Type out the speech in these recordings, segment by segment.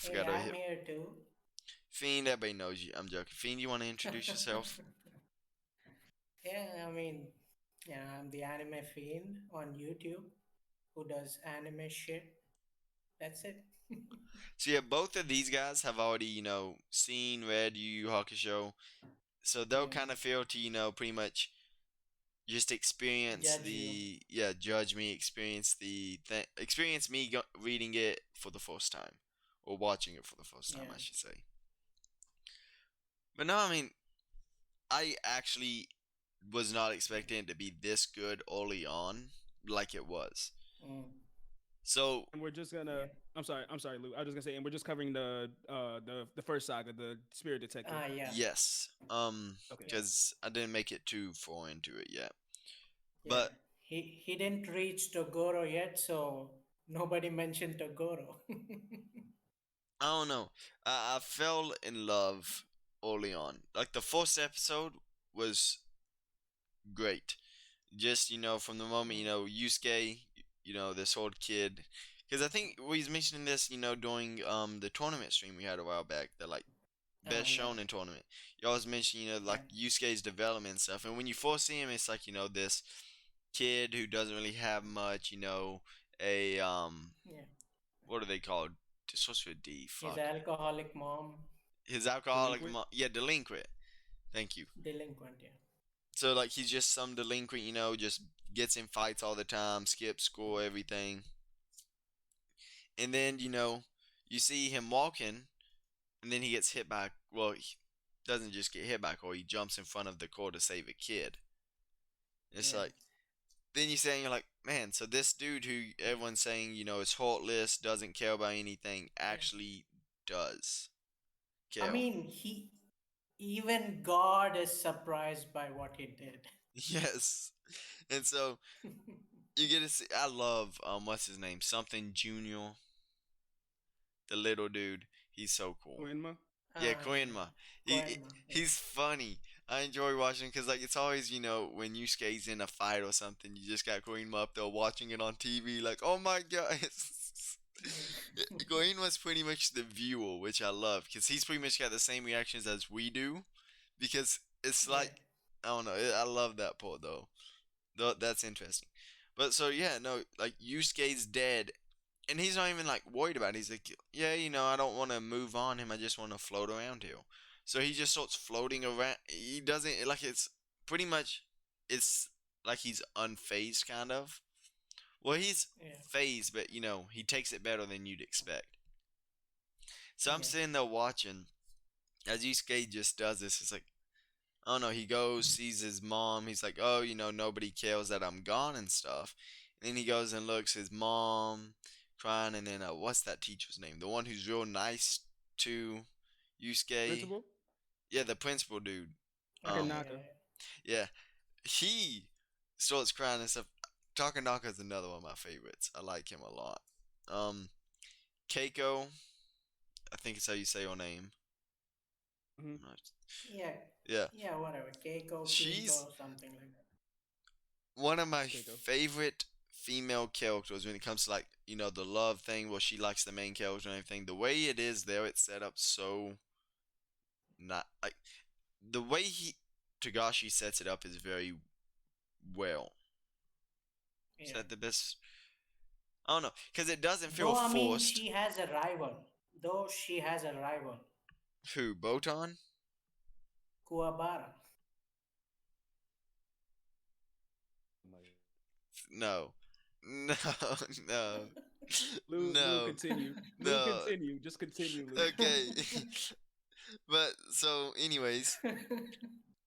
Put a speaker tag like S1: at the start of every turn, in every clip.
S1: I
S2: Hey,
S1: forgot to
S2: I'm
S1: hit.
S2: here too.
S1: Fiend, everybody knows you. I'm joking. Fiend, you want to introduce yourself?
S2: Yeah, I mean, yeah, I'm the Anime Fiend on YouTube who does anime shit. That's it.
S1: So yeah, both of these guys have already, seen, read Yu Yu Hakusho. So they'll
S2: Yeah,
S1: kind of feel to, pretty much just experience
S2: judge you.
S1: the, yeah, judge me, experience me reading it for the first time. Or watching it for the first time,
S2: Yeah.
S1: I should say. But no, I mean, I actually was not expecting it to be this good early on, like it was.
S2: Mm.
S1: So
S3: And we're just gonna.
S2: Yeah.
S3: I'm sorry, Lou. I was just gonna say, and we're just covering the first saga, the Spirit Detective.
S2: Ah, yeah.
S1: yes,
S3: Okay.
S2: Yeah.
S1: because I didn't make it too far into it yet.
S2: Yeah.
S1: But
S2: He didn't reach Togoro yet, so nobody mentioned Togoro.
S1: I don't know. I fell in love early on. Like the first episode was great. Just from the moment
S2: Mm.
S1: Yusuke, this old kid, because I think we was mentioning this during the tournament stream we had a while back, the like
S2: Ah,
S1: best
S2: yeah.
S1: shonen tournament. You always mention
S2: Yeah.
S1: like Yusuke's development and stuff, and when you first see him, it's like this kid who doesn't really have much, a
S2: Yeah.
S1: what are they called? It's supposed to be a D.
S2: His
S1: Fuck.
S2: alcoholic mom,
S1: His alcoholic
S3: Delinquent.
S1: yeah, delinquent. Thank you.
S2: delinquent, yeah.
S1: So like he's just some delinquent, just gets in fights all the time, skips school, everything. And then, you see him walking and then he gets hit by, well, he doesn't just get hit by a car, he jumps in front of the car to save a kid. It's
S2: Yeah.
S1: like then you saying you're like, man, so this dude who everyone's saying, is heartless, doesn't care about anything,
S2: Yeah.
S1: actually does
S2: I
S1: care.
S2: mean, even God is surprised by what he did.
S1: Yes. And so you get to see I love what's his name? Something Junior, the little dude. He's so cool.
S3: Koenma.
S1: Yeah,
S2: Ah, yeah.
S1: Koenma.
S2: Koenma, yeah.
S1: He's funny. I enjoy watching because like it's always when Yusuke's in a fight or something, you just got Koenma up there watching it on TV. Like, oh my god, Koenma's pretty much the viewer, which I love because he's pretty much got the same reactions as we do. Because it's
S2: Yeah.
S1: like I don't know, I love that part though. That's interesting. But so yeah, no, like Yusuke's dead, and he's not even like worried about it. He's like, yeah, I don't want to move on him. I just want to float around here. So he just starts floating around. He doesn't like it's pretty much it's like he's unfazed kind of. Well, he's
S2: Yeah.
S1: phased, but he takes it better than you'd expect. So I'm
S2: Yeah.
S1: sitting there watching as Yusuke just does this. It's like I don't know. He goes, sees his mom. He's like, oh, nobody cares that I'm gone and stuff. And then he goes and looks his mom crying. And then what's that teacher's name? The one who's real nice to Yusuke.
S3: Principal.
S1: Yeah, the principal dude.
S2: Ah,
S1: Um,
S3: Takanaka.
S2: yeah.
S1: yeah, he starts crying and stuff. Takanaka's another one of my favorites. I like him a lot. Um, Keiko, I think it's how you say her name.
S3: Hmm.
S2: Yeah.
S1: Yeah,
S2: Yeah, whatever. Keiko,
S1: she's
S2: Kiko, something like that.
S1: one of my
S3: Keiko.
S1: favorite female characters when it comes to like the love thing where she likes the main character and everything. The way it is there, it's set up so not like the way he Tagashi sets it up is very well. Is
S2: Yeah.
S1: that the best? I don't know because it doesn't feel
S2: Though, I mean,
S1: forced.
S2: she has a rival. Though she has a rival.
S1: Who Botan?
S2: Kuwabara.
S1: No, no, no,
S3: Lou,
S1: no,
S3: continue. Lou,
S1: no.
S3: continue. Just continue, Lou.
S1: Okay, but so anyways,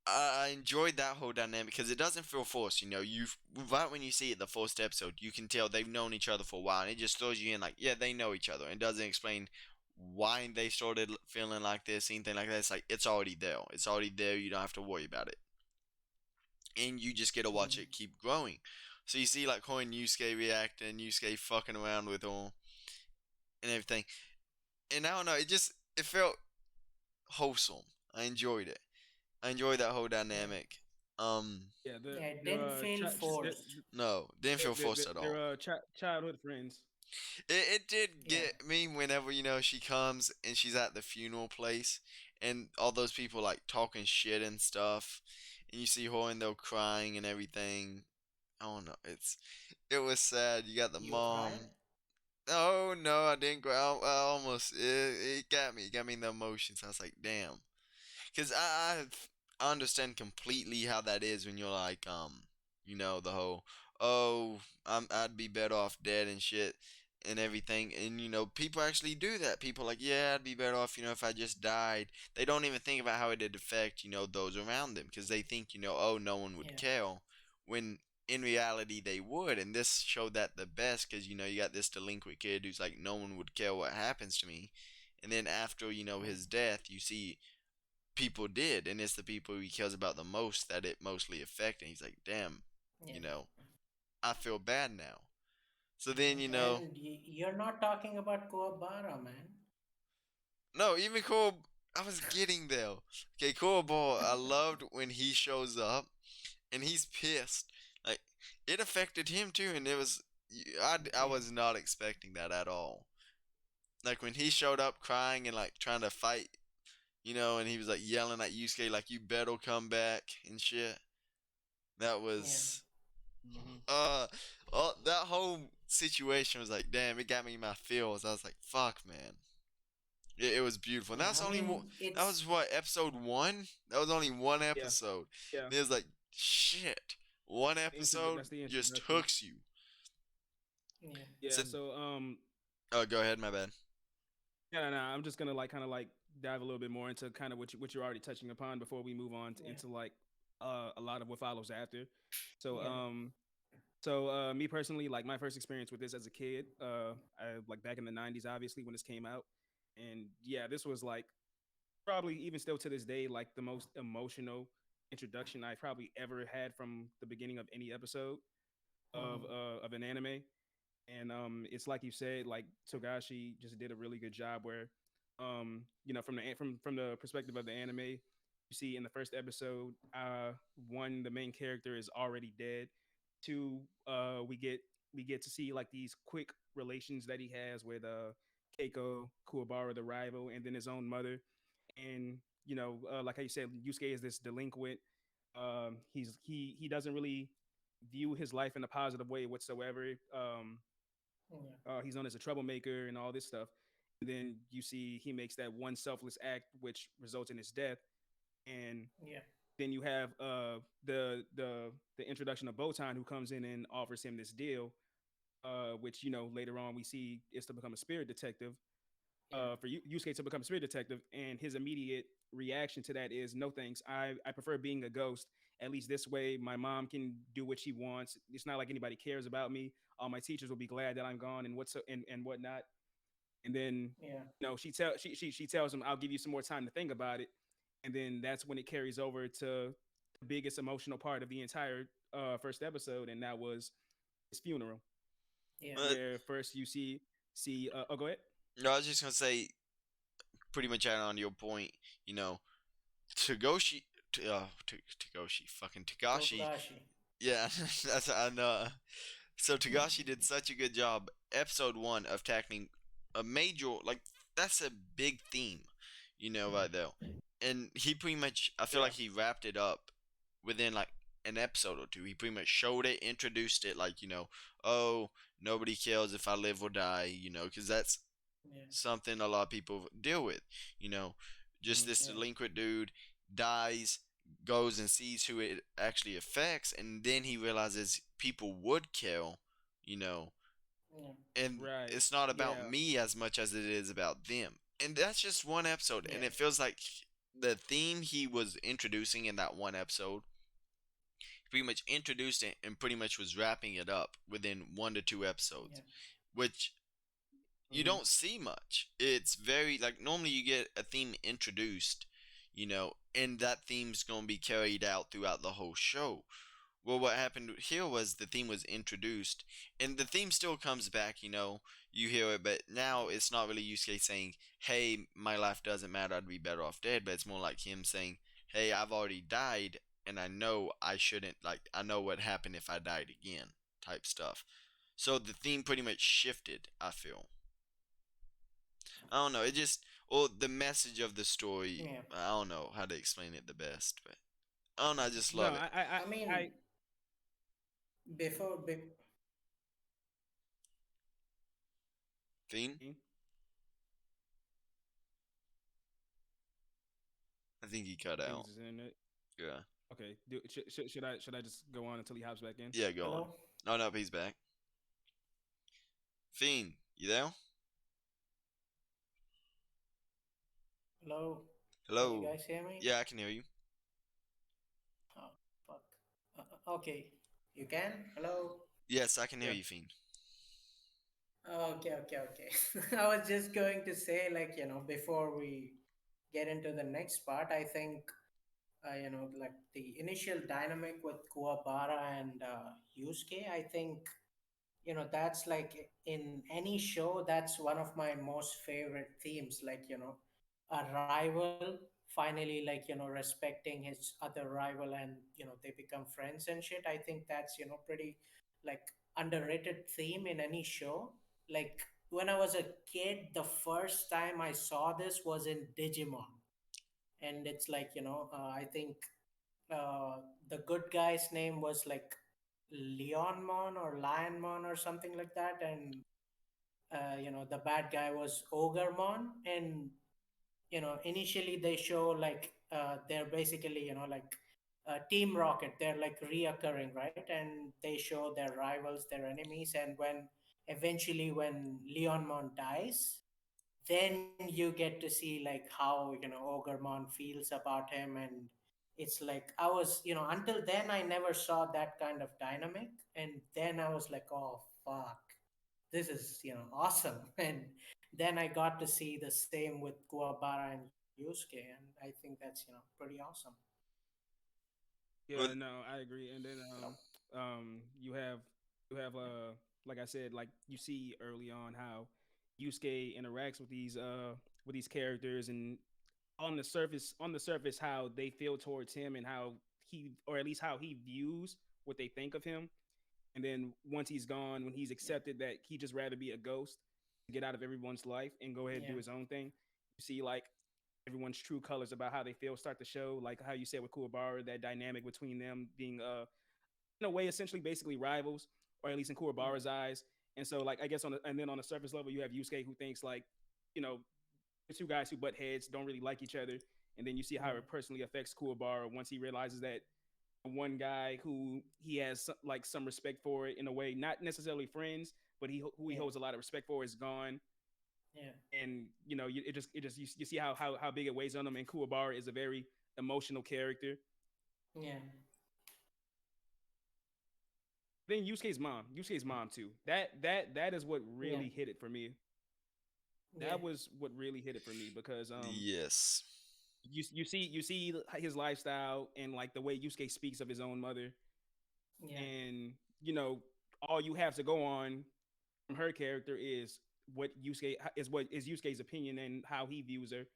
S1: I enjoyed that whole dynamic because it doesn't feel forced. You right when you see it the first episode, you can tell they've known each other for a while, and it just throws you in like, yeah, they know each other. It doesn't explain why they started feeling like this, anything like that. It's like it's already there. It's already there. You don't have to worry about it, and you just get to watch it keep growing. So you see like her and Yusuke reacting, Yusuke fucking around with her and everything, and I don't know. It felt wholesome. I enjoyed it. I enjoyed that whole
S2: Yeah.
S1: dynamic.
S3: Yeah,
S2: Yeah, it
S3: they're
S2: didn't feel forced.
S1: No, didn't feel forced at all.
S3: childhood friends.
S1: It did
S2: Yeah,
S1: get me whenever, she comes and she's at the funeral place and all those people like talking shit and stuff and you see her and they're crying and everything. I don't know. It was sad. You got the
S2: you
S1: mom.
S2: cried.
S1: Oh no, I didn't go. I almost it got me. It got me in the emotions. I was like, damn. Cause I understand completely how that is when you're like the whole I'd be better off dead and shit and everything, and people actually do that. People like, yeah, I'd be better off if I just died. They don't even think about how it'd affect those around them because they think oh, no one would
S2: Yeah,
S1: care, when in reality they would. And this showed that the best because you got this delinquent kid who's like, no one would care what happens to me, and then after
S2: mm,
S1: his death you see people did, and it's the people he cares about the most that it mostly affected. He's like, damn,
S2: yeah.
S1: you know, I feel bad now. So then,
S2: And you're not talking about Kuwabara, man.
S1: no, even Cole, I was getting there. Okay, Cole Ball, I loved when he shows up and he's pissed. Like, it affected him too, and I
S2: Yeah,
S1: was not expecting that at all. Like, when he showed up crying and, like, trying to fight, and he was, like, yelling at Yusuke, like, you better come back and shit. That
S2: yeah.
S1: was
S3: Hmm.
S1: Uh, that whole situation was like, damn, it got me in my feels. I was like, fuck, man. It was beautiful. And
S2: Yeah,
S1: that's
S2: I
S1: only
S2: mean,
S1: that
S2: it's
S1: was what, episode one. That was only one
S3: Yeah,
S1: episode.
S3: yeah.
S1: And it was like, shit. One episode
S3: That's the
S1: just
S3: introduction.
S1: hooks you.
S2: yeah,
S3: Yeah.
S1: So,
S3: So
S1: oh, go ahead, my bad.
S3: yeah, no, I'm just gonna like kind of like dive a little bit more into kind of what you're already touching upon before we move on
S2: yeah,
S3: into like a lot of what follows after. So
S2: yeah.
S3: me personally, like my first experience with this as a kid, like back in the '90s, obviously when this came out, and yeah, this was like probably even still to this day like the most emotional introduction I probably ever had from the beginning of any episode
S2: Mm-hmm.
S3: of an anime. And it's like you said, like Togashi just did a really good job where from the perspective of the anime, you see in the first episode, one, the main character is already dead. Two, we get to see like these quick relations that he has with Keiko Kuwabara, the rival, and then his own mother. And like how you said, Yusuke is this delinquent. He doesn't really view his life in a positive way whatsoever.
S2: Yeah,
S3: He's known as a troublemaker and all this stuff. And then you see he makes that one selfless act, which results in his death. And
S2: yeah,
S3: then you have the introduction of Botan, who comes in and offers him this deal, which later on we see is to become a spirit detective.
S2: yeah,
S3: For Yusuke to become a spirit detective, and his immediate reaction to that is no thanks. I prefer being a ghost. At least this way, my mom can do what she wants. It's not like anybody cares about me. All my teachers will be glad that I'm gone and whatnot. And then
S2: yeah,
S3: she tells him, I'll give you some more time to think about it. And then that's when it carries over to the biggest emotional part of the entire first episode, and that was his funeral,
S2: yeah,
S1: But
S3: where first you see oh, go ahead.
S1: no, I was just gonna say, pretty much add on to your point. You know, Togoshi, Togoshi, fucking Tagashi.
S2: Togashi.
S1: Yeah, that's I know. So Tagashi did such a good job, episode one, of tackling a major, like, that's a big theme, right there. And he pretty much, I feel
S3: Yeah,
S1: like he wrapped it up within like an episode or two. He pretty much showed it, introduced it, like, oh, nobody cares if I live or die, because that's
S2: Yeah,
S1: something a lot of people deal with, you know, just this
S2: yeah,
S1: delinquent dude dies, goes and sees who it actually affects, and then he realizes people would kill, you know,
S2: yeah,
S1: and
S3: right.
S1: it's not about
S3: Yeah,
S1: me as much as it is about them. And that's just one episode, and
S2: yeah,
S1: it feels like the theme he was introducing in that one episode, he pretty much introduced it and pretty much was wrapping it up within 1 to 2 episodes,
S2: yeah,
S1: which you
S3: hmm,
S1: don't see much. It's very, like, normally you get a theme introduced, and that theme's gonna be carried out throughout the whole show. Well, what happened here was the theme was introduced, and the theme still comes back. You hear it, but now it's not really Yusuke saying, "Hey, my life doesn't matter. I'd be better off dead." But it's more like him saying, "Hey, I've already died, and I know I shouldn't. Like, I know what happened if I died again." Type stuff. So the theme pretty much shifted, I feel. I don't know. It just, or the message of the story.
S2: Yeah.
S1: I don't know how to explain it the best, but I don't know. I just
S3: No,
S1: love it.
S2: I mean, before, be,
S1: Fiend?
S3: I
S1: I think he cut
S3: think
S1: out.
S3: it's his internet.
S1: Yeah.
S3: Okay. Should I just go on until he hops back in?
S1: Yeah, go on.
S2: hello,
S1: Oh no, he's back. Fiend, you there?
S2: hello. Can you
S1: Hello.
S2: guys hear me?
S1: Yeah, I can hear you.
S2: Oh, fuck. Okay, you can. Hello.
S1: Yes, I can hear
S3: Yeah.
S1: you, Fiend.
S2: Okay. I was just going to say, like, before we get into the next part, I think, like the initial dynamic with Kuwabara and Yusuke, I think, that's like in any show, that's one of my most favorite themes. Like, a rival finally, like, respecting his other rival and, they become friends and shit. I think that's, pretty like underrated theme in any show. Like, when I was a kid, the first time I saw this was in Digimon. And it's like, I think the good guy's name was like Leonmon or Lionmon or something like that, and the bad guy was Ogremon. And initially they show like they're basically like Team Rocket. They're like reoccurring, right? And they show their rivals, their enemies, and when Leonmon dies, then you get to see like how Ogremon feels about him. And it's like I was until then I never saw that kind of dynamic. And then I was like, oh fuck, this is awesome. And then I got to see the same with Kuwabara and Yusuke, and I think that's pretty awesome.
S3: Yeah,
S1: Well,
S3: no, I agree. And then you have like I said, like you see early on how Yusuke interacts with these characters, and on the surface how they feel towards him, and how he, or at least how he views what they think of him. And then once he's gone, when he's
S2: Yeah,
S3: accepted that he just rather be a ghost, get out of everyone's life and go ahead and
S2: yeah,
S3: do his own thing, you see like everyone's true colors about how they feel start to show. Like how you said with Kuwabara, that dynamic between them being in a way essentially basically rivals, or at least in
S2: yeah,
S3: Kuwabara's eyes. And so like I guess and then on the surface level you have Yusuke, who thinks like, you know, the two guys who butt heads don't really like each other. And then you see how
S2: yeah,
S3: it personally affects Kuwabara once he realizes that one guy who he has like some respect for, in a way, not necessarily friends, but who he
S2: yeah,
S3: holds a lot of respect for, is gone.
S2: yeah,
S3: And it just you see how big it weighs on him. And Kuwabara is a very emotional character.
S2: yeah,
S3: Then Yusuke's mom too. That is what
S2: yeah,
S3: really hit it for me.
S2: yeah,
S3: That was what really hit it for me, because
S1: yes.
S3: you see his lifestyle, and like the way Yusuke speaks of his own mother.
S2: yeah,
S3: And you know all you have to go on from her character is what is Yusuke's opinion and how he views her.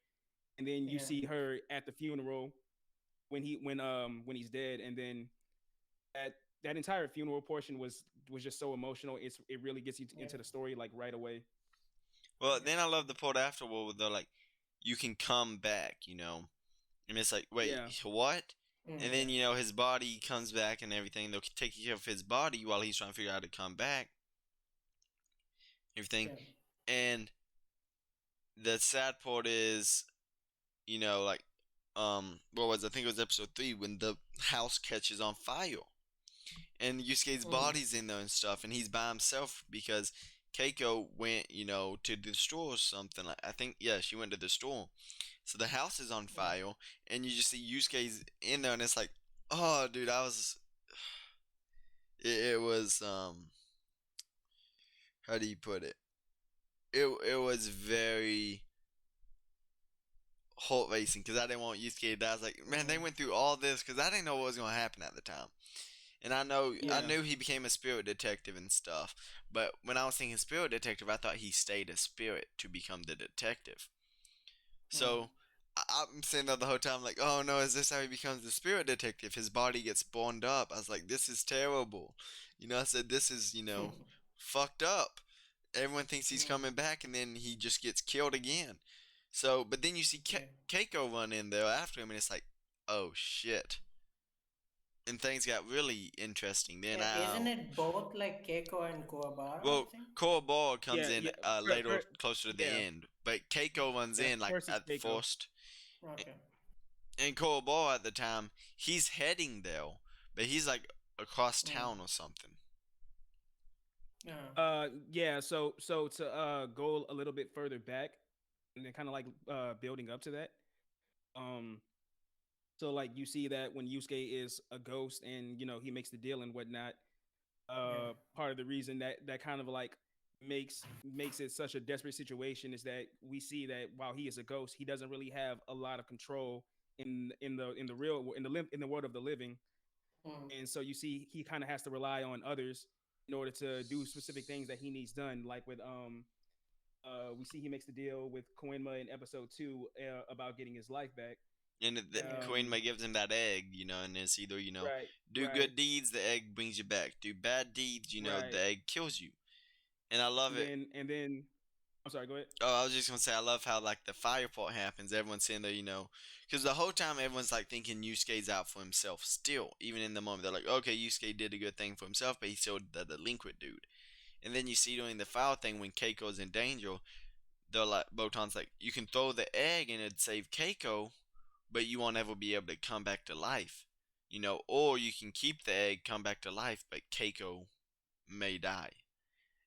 S3: And then you
S2: yeah,
S3: see her at the funeral when he's dead. And then that entire funeral portion was just so emotional. It really gets you
S2: yeah,
S3: into the story like right away.
S1: Well,
S2: yeah,
S1: then I love the part afterward where they're like, you can come back, you know? And it's like, wait,
S3: Yeah,
S1: what? And
S2: yeah,
S1: then, his body comes back and everything. They'll take care of his body while he's trying to figure out how to come back. Everything.
S2: yeah,
S1: And the sad part is, like, what was I think it was episode 3 when the house catches on fire. And Yusuke's
S2: mm,
S1: body's in there and stuff, and he's by himself because Keiko went, to the store or something. Like, I think, yeah, she went to the store. So the house is on
S2: yeah,
S1: fire, and you just see Yusuke's in there, and it's like, oh, dude, it was, how do you put it? It was very heart racing because I didn't want Yusuke to die. I was like, man, they
S2: mm,
S1: went through all this because I didn't know what was going to happen at the time. And I
S2: yeah,
S3: yeah,
S1: knew he became a spirit detective and stuff. But when I was thinking spirit detective, I thought he stayed a spirit to become the detective.
S2: mm,
S1: So I'm sitting there the whole time like, oh no, is this how he becomes the spirit detective? His body gets burned up. I was like, this is terrible. I said, this is, fucked up. Everyone thinks he's
S2: Mm,
S1: coming back, and then he just gets killed again. So, but then you see
S2: yeah.
S1: Keiko run in there after him, and it's like, oh shit. And things got really interesting. Then,
S2: Yeah, isn't it both like Keiko and Kuwabara, I
S1: well,
S2: think?
S1: Korobor comes
S3: Yeah,
S1: in
S3: yeah.
S1: later, closer to the
S3: Yeah,
S1: end, but Keiko runs
S3: yeah.
S1: in like
S3: First is
S1: at
S3: Keiko.
S1: first.
S2: Okay.
S1: And Korobor at the time, he's heading there, but he's like across
S2: Mm,
S1: town or something.
S2: yeah.
S3: Yeah. So to go a little bit further back, and then kind of like building up to that. Um, so like you see that when Yusuke is a ghost, and he makes the deal and whatnot.
S2: Yeah.
S3: Part of the reason that kind of like makes it such a desperate situation is that we see that while he is a ghost, he doesn't really have a lot of control in the real in the world of the living.
S2: Mm,
S3: And so you see he kind of has to rely on others in order to do specific things that he needs done, like with we see he makes the deal with Koenma in episode 2 about getting his life back.
S1: And
S2: yeah.
S1: Queen May gives him that egg, and it's either,
S3: Right,
S1: do
S3: right,
S1: good deeds, the egg brings you back. Do bad deeds, the
S3: right.
S1: egg kills you. And I love it.
S3: And then I'm sorry, go ahead.
S1: Oh, I was just gonna say, I love how like the fire part happens. Everyone's sitting there, because the whole time everyone's like thinking Yusuke's out for himself. Still, even in the moment, they're like, okay, Yusuke did a good thing for himself, but he's still the delinquent dude. And then you see during the fire thing when Keiko's in danger, they're like, Botan's like, you can throw the egg and it'd save Keiko, but you won't ever be able to come back to life. Or you can keep the egg, come back to life, but Keiko may die.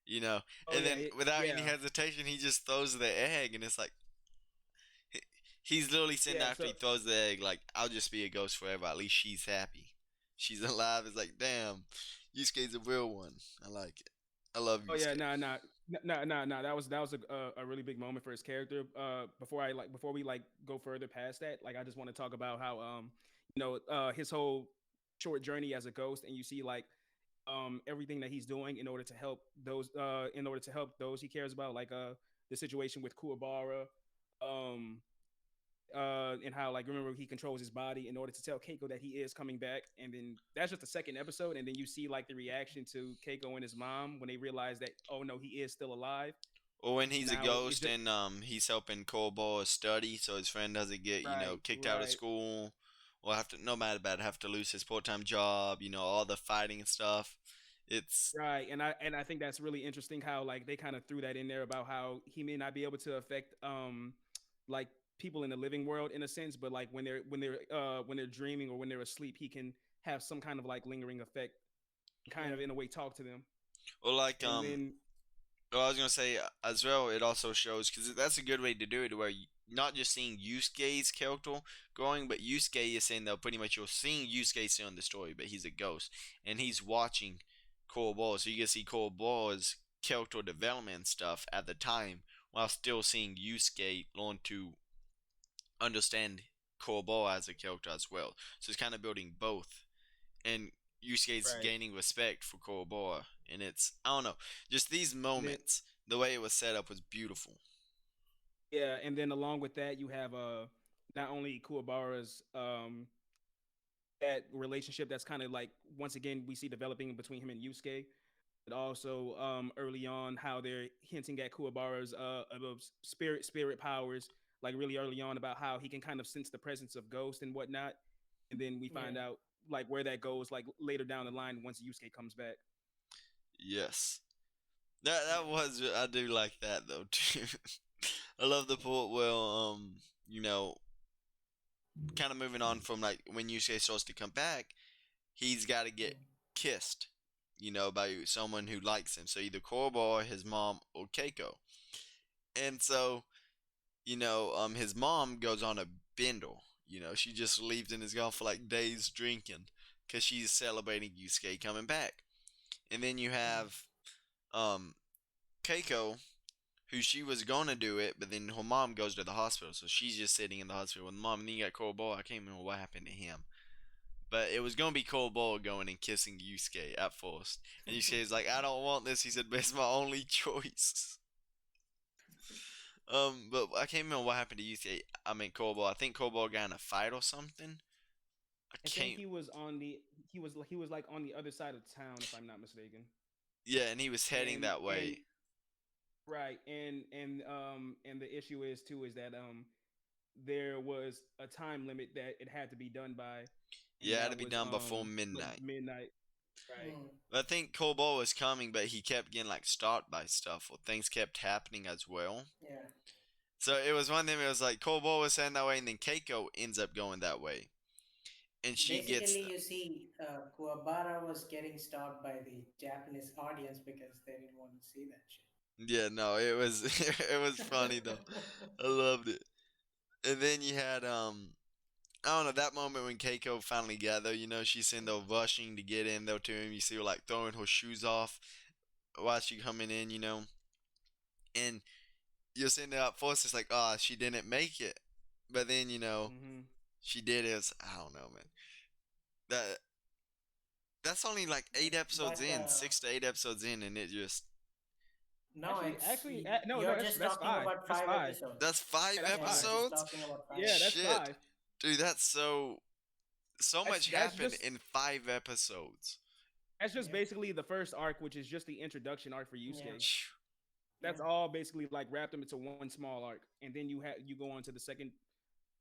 S1: You know,
S3: Oh
S1: and
S3: yeah,
S1: then without any
S3: yeah,
S1: hesitation, he just throws the egg, and it's like he's literally sitting
S3: yeah.
S1: there after he throws the egg, like, I'll just be a ghost forever. At least she's happy, she's alive. It's like, damn, Yusuke's a real one. I like it. I love
S3: Oh yeah,
S1: Yusuke.
S3: nah. That was a really big moment for his character. Before we like go further past that, like I just want to talk about how his whole short journey as a ghost, and you see like everything that he's doing in order to help those he cares about, like the situation with Kuwabara, um and how, like, remember, he controls his body in order to tell Keiko that he is coming back. And then that's just the second episode, and then you see like the reaction to Keiko and his mom when they realize that, oh no, he is still alive.
S1: Or when he's a
S3: Now it's
S1: ghost
S3: just
S1: and he's helping Kobo study so his friend doesn't get,
S3: right,
S1: kicked out of
S3: right,
S1: school, or have to, no matter bad, have to lose his part-time job, all the fighting and stuff. It's
S3: right. And I think that's really interesting how like they kind of threw that in there about how he may not be able to affect like people in the living world in a sense, but like when they're dreaming or when they're asleep, he can have some kind of like lingering effect, kind
S2: Yeah.
S3: of in a way talk to them.
S1: or like
S3: And then
S1: well, I was gonna say as well. It also shows because that's a good way to do it, where not just seeing Yusuke's character growing, but Yusuke is saying that pretty much you're seeing Yusuke still in the story, but he's a ghost and he's watching Kurobo, so you can see Kurobo's character development and stuff at the time, while still seeing Yusuke learn to understand Kurobo as a character as well. So it's kind of building both, and Yusuke's
S3: right.
S1: gaining respect for Kurobo, and it's, I don't know, just these
S3: And then
S1: moments, the way it was set up was beautiful.
S3: yeah, and then along with that, you have not only Kuwabara's that relationship that's kind of like, once again, we see developing between him and Yusuke, but also early on how they're hinting at Kuwabara's spirit powers, like really early on, about how he can kind of sense the presence of ghosts and whatnot. And then we
S2: Yeah.
S3: find out like where that goes like later down the line once Yusuke comes back.
S1: Yes, that was, I do like that though too. I love the part where you know kind of moving on from like when Yusuke starts to come back, he's got to get kissed, by someone who likes him. So either Kurobo, his mom, or Keiko. And so, his mom goes on a bender. She just leaves and is gone for like days drinking because she's celebrating Yusuke coming back. And then you have um Keiko, who she was gonna do it, but then her mom goes to the hospital, so she's just sitting in the hospital with mom. And then you got Kurobo. I can't remember what happened to him. But it was gonna be Kurobo going and kissing Yusuke at first, and Yusuke's like, "I don't want this." He said, "But it's my only choice." But I can't remember what happened to Yusuke. I mean, Kurobo. I think Kurobo got in a fight or something. I
S3: I think
S1: can't.
S3: he was like on the other side of town, if I'm not mistaken.
S1: Yeah, and he was heading
S3: and
S1: that way.
S3: right, and the issue is too is that there was a time limit that it had to be done by, and
S1: Yeah, it had
S3: that
S1: to be
S3: was
S1: done before
S3: like
S1: midnight.
S3: midnight. Right.
S2: Hmm.
S1: But I think Kobo was coming, but he kept getting like stopped by stuff, or things kept happening as well.
S2: Yeah.
S1: So it was one of them. It was like Kobo was heading that way, and then Keiko ends up going that way, and she gets
S2: Basically, you see, Kuwabara was getting stopped by the Japanese audience because they didn't want to see that
S1: yeah. No, it was it was funny though.
S2: shit.
S1: I loved it. And then you had I don't know, that moment when Keiko finally got there. You know, she's in there rushing to get in there to him. You see her like throwing her shoes off while she coming in. You know, and you're sitting there at first, it's like, oh, she didn't make it. But then,
S3: Mm-hmm.
S1: she did it. I don't know, man. That that's only like 8 episodes
S2: But
S1: in, 6 to 8 episodes in, and it just
S2: no,
S3: No,
S2: you're
S3: that's
S2: just talking
S3: five.
S2: about
S3: That's
S2: five
S3: five.
S1: that's
S2: episodes.
S1: five
S3: Yeah, that's
S2: Yeah,
S3: five.
S2: you're just
S1: episodes.
S2: talking about five
S3: Yeah, that's
S2: episodes.
S1: Shit,
S3: five.
S1: dude, that's so much
S3: That's
S1: happened
S3: just
S1: in 5 episodes.
S2: Yep.
S3: basically the first arc, which is just the introduction arc for
S2: Yeah.
S3: Yusuke.
S1: Phew.
S3: That's
S2: Yeah.
S3: all basically like wrapped them into one small arc, and then you go on to the second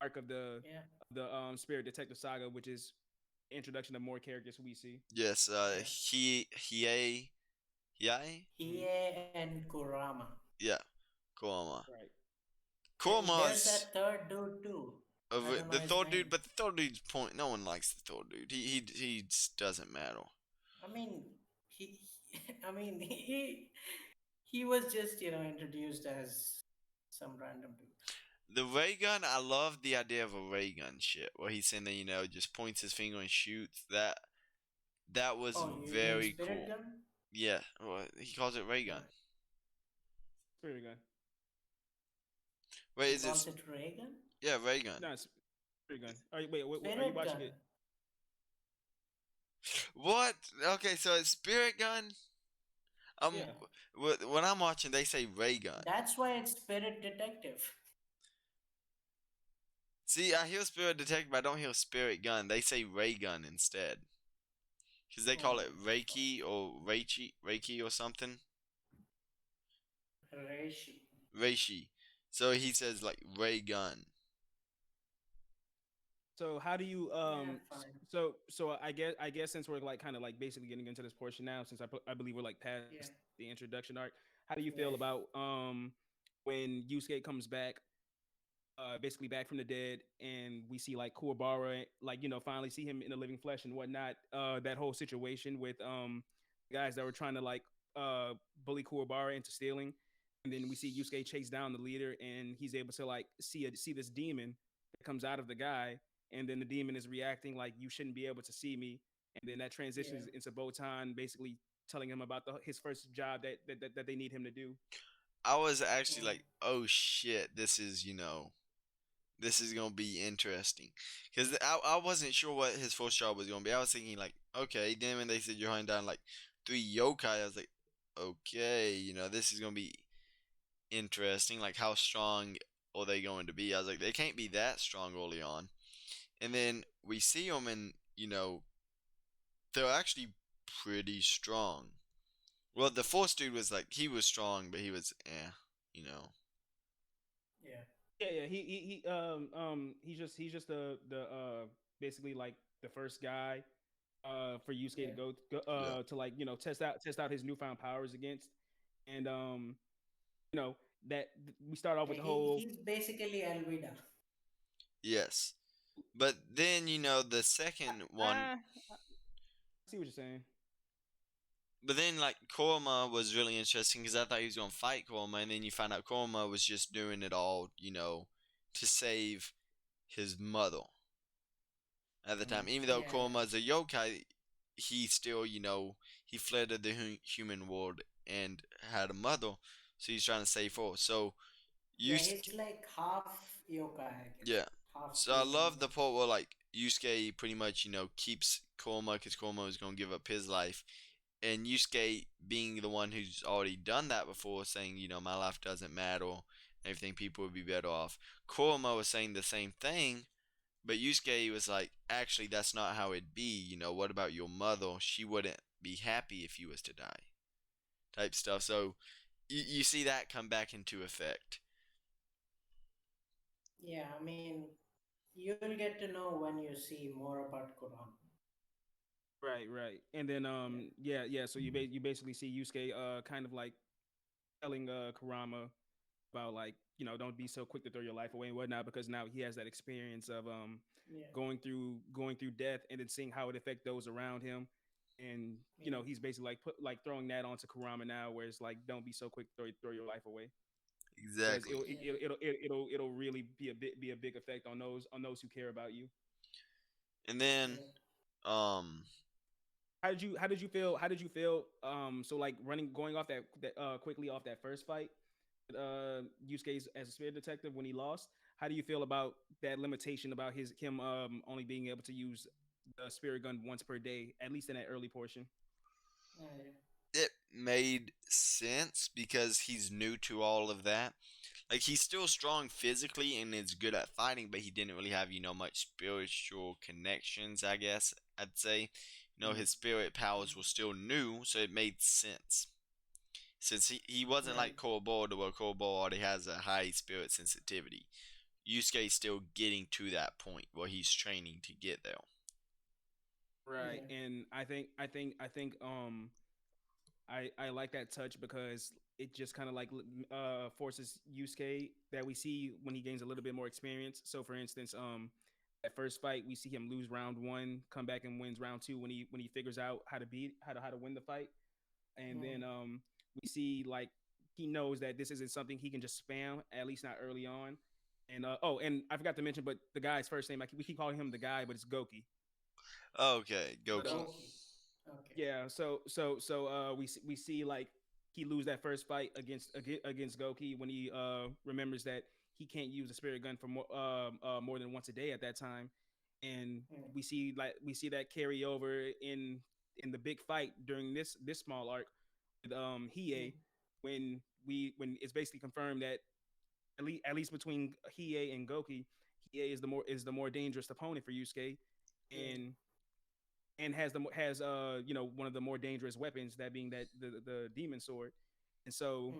S3: arc of
S2: Yeah.
S3: the Spirit Detective Saga, which is introduction of more characters we see.
S1: Yes,
S2: Yeah.
S1: Hiei,
S3: Mm-hmm.
S2: Hie and Kurama.
S1: yeah, Kurama.
S3: Right.
S2: And there's
S1: Kurama's
S2: that third dude too. I don't know
S1: the
S2: his
S1: Thor dude,
S2: name.
S1: but the Thor dude's point. No one likes the Thor dude. He just doesn't matter.
S2: I mean, he I mean, he was just, introduced as some random dude.
S1: The ray gun, I love the idea of a ray gun shit where he's sitting there, just points his finger and shoots. That was
S2: Oh, you mean
S1: very
S2: Spirit
S1: cool.
S2: Gun?
S1: Yeah, well, he calls it ray
S2: Yeah.
S1: gun.
S3: Spirit Gun.
S1: Wait,
S2: He
S1: is
S2: calls
S1: it?
S2: it Ray Gun?
S1: Yeah, ray gun.
S3: No, it's Spirit Gun. Wait, are you
S2: Spirit
S3: watching
S2: Gun.
S3: it?
S1: What? Okay, so it's spirit gun.
S3: Yeah.
S1: When I'm watching, they say ray gun.
S2: That's why it's Spirit Detective.
S1: See, I hear spirit detective, but I don't hear spirit gun. They say ray gun instead, because they call it Reiki or Reiki or something.
S2: Reishi.
S1: Reishi. So he says like ray gun.
S3: So how do you
S2: Yeah, fine.
S3: so I guess since we're like kind of like basically getting into this portion now, since I believe we're like past
S2: Yeah.
S3: the introduction arc, how do you
S2: Yeah.
S3: feel about when Yusuke comes back, basically back from the dead, and we see like Kuwabara, like finally see him in the living flesh and whatnot. That whole situation with guys that were trying to like bully Kuwabara into stealing, and then we see Yusuke chase down the leader, and he's able to like see this demon that comes out of the guy, and then the demon is reacting like you shouldn't be able to see me, and then that transitions
S2: Yeah.
S3: into Botan basically telling him about his first job that they need him to do.
S1: I was actually
S2: Mm.
S1: like, oh shit, this is gonna be interesting, because I wasn't sure what his first job was gonna be. I was thinking like, okay, then when they said you're hunting down like 3 yokai, I was like, okay, this is gonna be interesting. Like, how strong are they going to be? I was like, they can't be that strong early on. And then we see them, and they're actually pretty strong. Well, the first dude was like, he was strong, but he was you know.
S2: Yeah.
S3: Yeah, he's just the basically like the first guy for Yusuke to
S2: Yeah.
S1: Yeah.
S3: to like test out his newfound powers against, and you know that we start off with the whole
S2: He's basically Alvida.
S1: Yes. But then, the second one,
S3: I see what you're saying.
S1: but then, like, Korma was really interesting because I thought he was going to fight Korma, and then you find out Korma was just doing it all, to save his mother at the time. Even though
S2: Yeah.
S1: Korma's a yokai, he still, he fled to the human world and had a mother, so he's trying to save her. So,
S2: Yeah,
S1: Yusuke,
S2: he's like half yokai, I guess.
S1: yeah.
S2: Half
S1: So I love the
S2: human.
S1: part where, like, Yusuke pretty much, keeps Korma because Korma is going to give up his life. And Yusuke being the one who's already done that before, saying, my life doesn't matter, everything, people would be better off. Kurama was saying the same thing, but Yusuke was like, actually, that's not how it'd be. What about your mother? She wouldn't be happy if you was to die. type stuff. So you see that come back into effect.
S2: Yeah, I mean, you'll get to know when you see more about Kurama.
S3: Right, right. And then
S2: Yeah,
S3: yeah. So you basically see Yusuke kind of like telling Kurama about like don't be so quick to throw your life away and whatnot because now he has that experience of
S2: yeah,
S3: going through death and then seeing how it affects those around him. And
S2: yeah,
S3: he's basically like throwing that onto Kurama now, where it's like don't be so quick to throw your life away because
S1: Exactly.
S2: yeah,
S3: it'll really be a big effect on those who care about you.
S1: And then
S2: yeah.
S1: um
S3: How did you feel so like going off that quickly off that first fight Yusuke as a spirit detective when he lost. How do you feel about that limitation about him only being able to use the spirit gun once per day, at least in that early portion?
S2: Yeah.
S1: it made sense because he's new to all of that. Like he's still strong physically and is good at fighting, but he didn't really have, much spiritual connections, I guess I'd say.
S3: Mm.
S1: His spirit powers were still new, so it made sense. Since he wasn't
S2: Right.
S1: like Kobold, where Kobold already has a high spirit sensitivity. Yusuke's still getting to that point where he's training to get there.
S3: Right,
S2: Yeah.
S3: and I think I like that touch because it just kind of like forces Yusuke that we see when he gains a little bit more experience. So for instance, at first fight we see him lose round one, come back and wins round two when he figures out how to win the fight, and then
S2: Mm.
S3: we see like he knows that this isn't something he can just spam, at least not early on. And and I forgot to mention, but the guy's first name, like we keep calling him the guy, but it's Goki.
S1: Okay,
S3: But
S1: Goki.
S2: Goki. Okay.
S3: yeah, we see like he lose that first fight against Goki when he remembers that he can't use a spirit gun for more than once a day at that time, and
S2: Mm.
S3: we see that carry over in the big fight during this small arc with
S2: Mm.
S3: Hiei when it's basically confirmed that at least between Hiei and Goki, Hiei is the more dangerous opponent for Yusuke,
S2: Yeah.
S3: and has one of the more dangerous weapons, that being that the demon sword. And so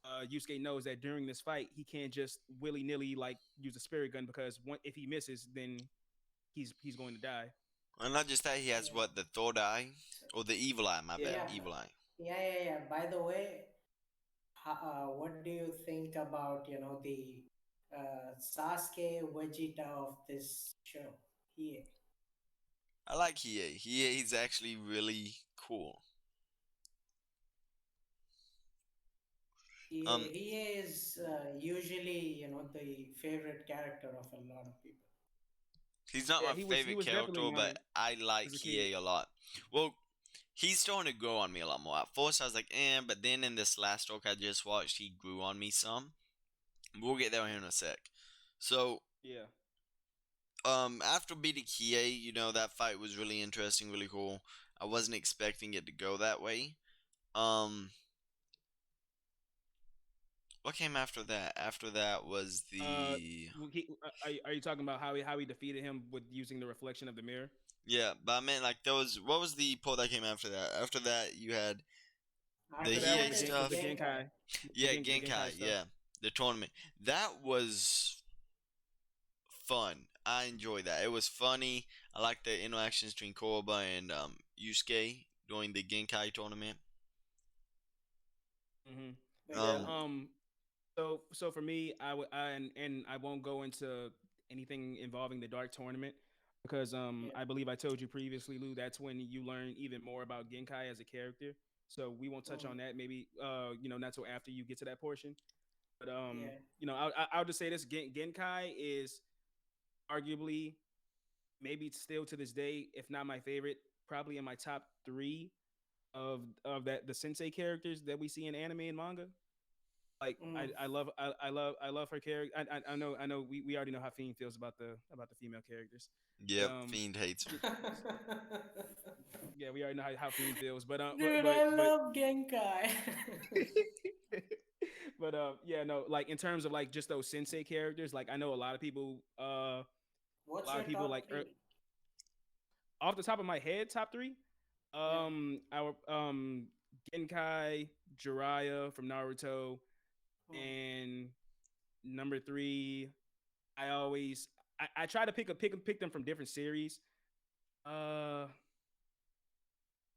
S2: Mm.
S3: Yusuke knows that during this fight he can't just willy nilly like use a spirit gun because if he misses, then he's going to die.
S1: And not just that, he has
S2: Yeah.
S1: what, the third eye?
S2: So,
S1: Or the evil eye, my bad.
S3: Yeah.
S2: yeah.
S1: Evil eye.
S2: Yeah. By the way, what do you think about the Sasuke Vegeta of this show? He
S1: I like Hiei. He's actually really cool.
S2: he
S1: Um,
S2: he is usually the favorite character of a lot of people.
S1: he's not
S3: Yeah,
S1: my
S3: he
S1: favorite
S3: was definitely
S1: character, but
S3: mine
S1: I like
S3: as a kid.
S1: Hiei a lot. Well, he's starting to grow on me a lot more. At first, I was like, but then in this last arc I just watched, he grew on me some. We'll get there in a sec. So,
S3: Yeah.
S1: after beating Hiei, that fight was really interesting, really cool. I wasn't expecting it to go that way. Um, what came after that? After that was
S3: Uh,
S1: the
S3: are you talking about how he defeated him with using the reflection of the mirror?
S1: yeah, but I meant like there was what was the part that came after that? After that, you had the
S2: After
S3: After that was
S2: that
S1: Hiei
S3: the
S2: is
S3: the
S1: stuff.
S2: Genkai.
S3: Genkai,
S1: Yeah,
S3: the Genkai
S1: Genkai.
S3: stuff.
S1: Yeah, the tournament. That was fun. I enjoyed that. It was funny. I liked the interactions between Koroba and Yusuke during the Genkai tournament.
S3: Hmm.
S2: But
S3: Yeah.
S1: Um,
S3: So for me, and I won't go into anything involving the Dark Tournament because
S2: yeah.
S3: I believe I told you previously, Lou. That's when you learn even more about Genkai as a character. So we won't touch
S2: Mm.
S3: on that. Maybe not till after you get to that portion. But
S2: Yeah.
S3: I'll just say this: Genkai is arguably, maybe still to this day, if not my favorite, probably in my top three of that the sensei characters that we see in anime and manga. Like
S2: Mm.
S3: I love her character. I know we already know how Fiend feels about the female characters, but
S1: yep, Fiend hates her.
S3: yeah, we already know how Fiend feels. But
S2: Dude, I love Genkai.
S3: but yeah, no, like in terms of like just those sensei characters, like I know a
S2: What's
S3: lot
S2: your
S3: of people
S2: top
S3: like
S2: three?
S3: off the top of my head, top three,
S2: Yeah.
S3: our Genkai, Jiraiya from Naruto,
S2: Hmm.
S3: and number three, I always I try to pick them from different series. Uh,